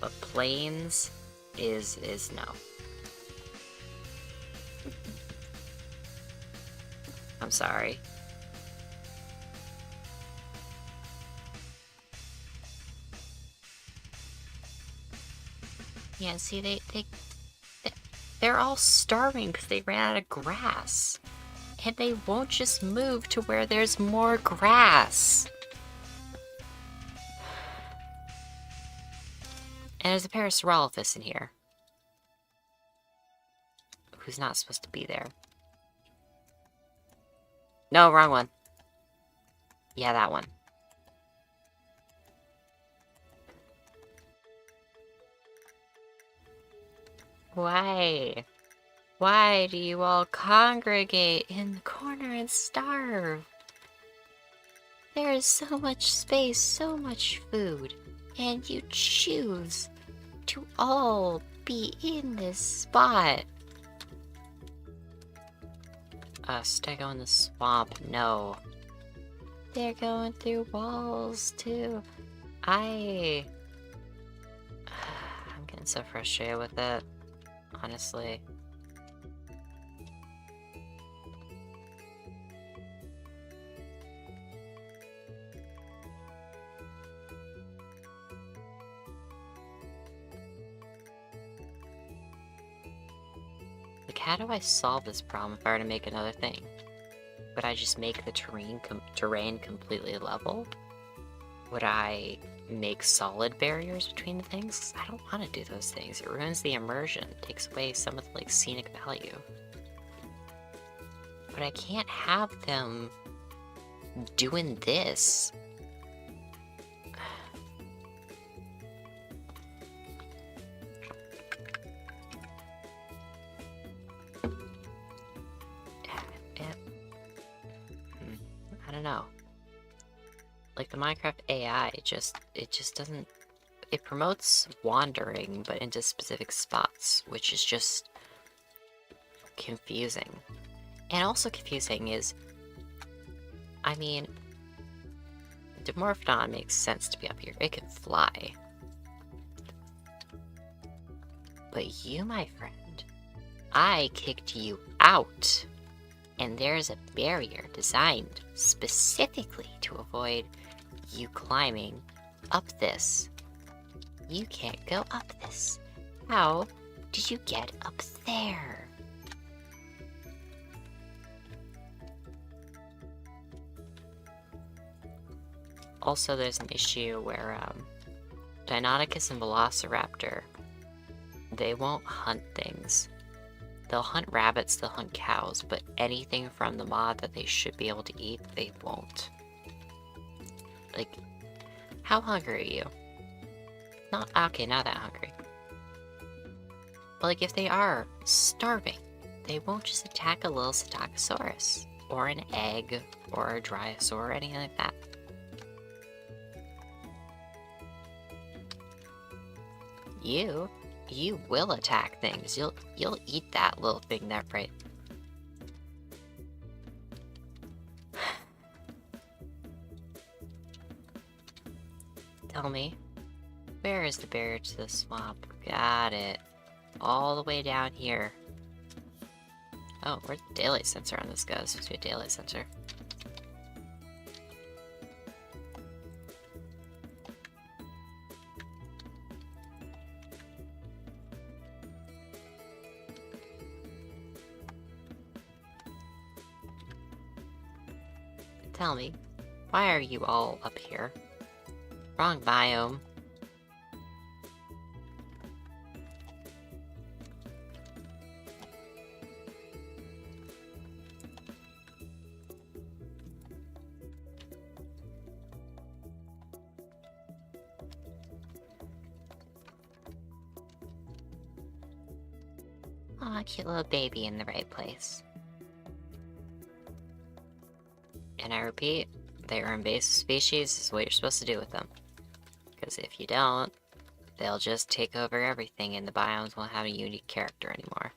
but plains is no. I'm sorry. Yeah, see, they're all starving because they ran out of grass. And they won't just move to where there's more grass. And there's a Parasaurolophus in here. Who's not supposed to be there. No, wrong one. Yeah, that one. Why? Why do you all congregate in the corner and starve? There is so much space, so much food, and you choose to all be in this spot. Stego in the swamp, no. They're going through walls, too. I'm getting so frustrated with it, honestly. Like, how do I solve this problem if I were to make another thing? Would I just make the terrain completely level? Would I make solid barriers between the things? I don't want to do those things. It ruins the immersion. It takes away some of the, like, scenic value. But I can't have them doing this. I don't know. Like, the Minecraft AI, it just doesn't... It promotes wandering, but into specific spots, which is just confusing. And also confusing is, I mean, Dimorphodon makes sense to be up here. It can fly. But you, my friend, I kicked you out. And there's a barrier designed specifically to avoid you climbing up this? You can't go up this. How did you get up there? Also, there's an issue where, Deinonychus and Velociraptor, they won't hunt things. They'll hunt rabbits, they'll hunt cows, but anything from the mod that they should be able to eat, they won't. Like, how hungry are you? Okay, not that hungry. But like, if they are starving, they won't just attack a little Psittacosaurus, or an egg, or a Dryosaur, or anything like that. You will attack things. You'll eat that little thing there, right? Tell me, where is the barrier to the swamp? Got it. All the way down here. Oh, where's the daylight sensor on this guy? It's supposed to be a daylight sensor. Tell me, why are you all up here? Wrong biome. Aw, cute little baby in the right place. And I repeat, they are invasive species, is what you're supposed to do with them. Because if you don't, they'll just take over everything and the biomes won't have a unique character anymore.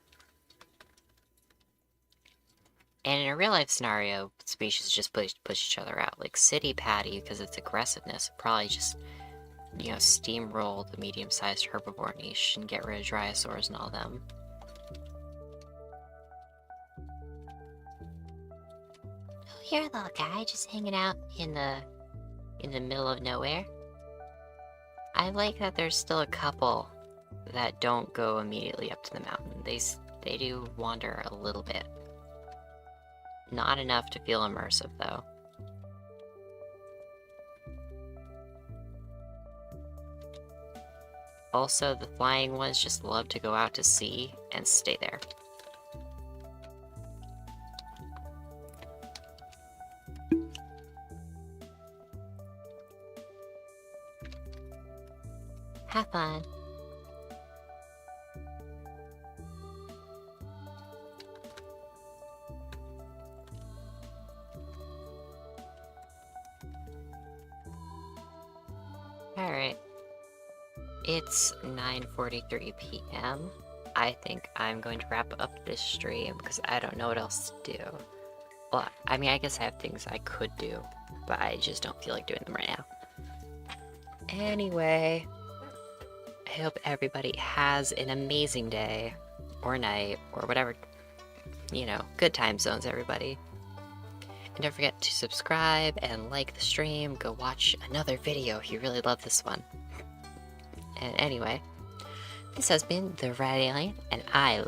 And in a real life scenario, species just push each other out. Like City Patty, because its aggressiveness, would probably just, you know, steamroll the medium-sized herbivore niche and get rid of Dryosaurs and all them. You're a little guy just hanging out in the middle of nowhere. I like that there's still a couple that don't go immediately up to the mountain. They do wander a little bit. Not enough to feel immersive, though. Also, the flying ones just love to go out to sea and stay there. Have fun. Alright. It's 9:43 p.m. I think I'm going to wrap up this stream because I don't know what else to do. Well, I mean, I guess I have things I could do, but I just don't feel like doing them right now. Anyway, I hope everybody has an amazing day, or night, or whatever, you know, good time zones, everybody. And don't forget to subscribe and like the stream. Go watch another video if you really love this one. And anyway, this has been The Red Alien, and I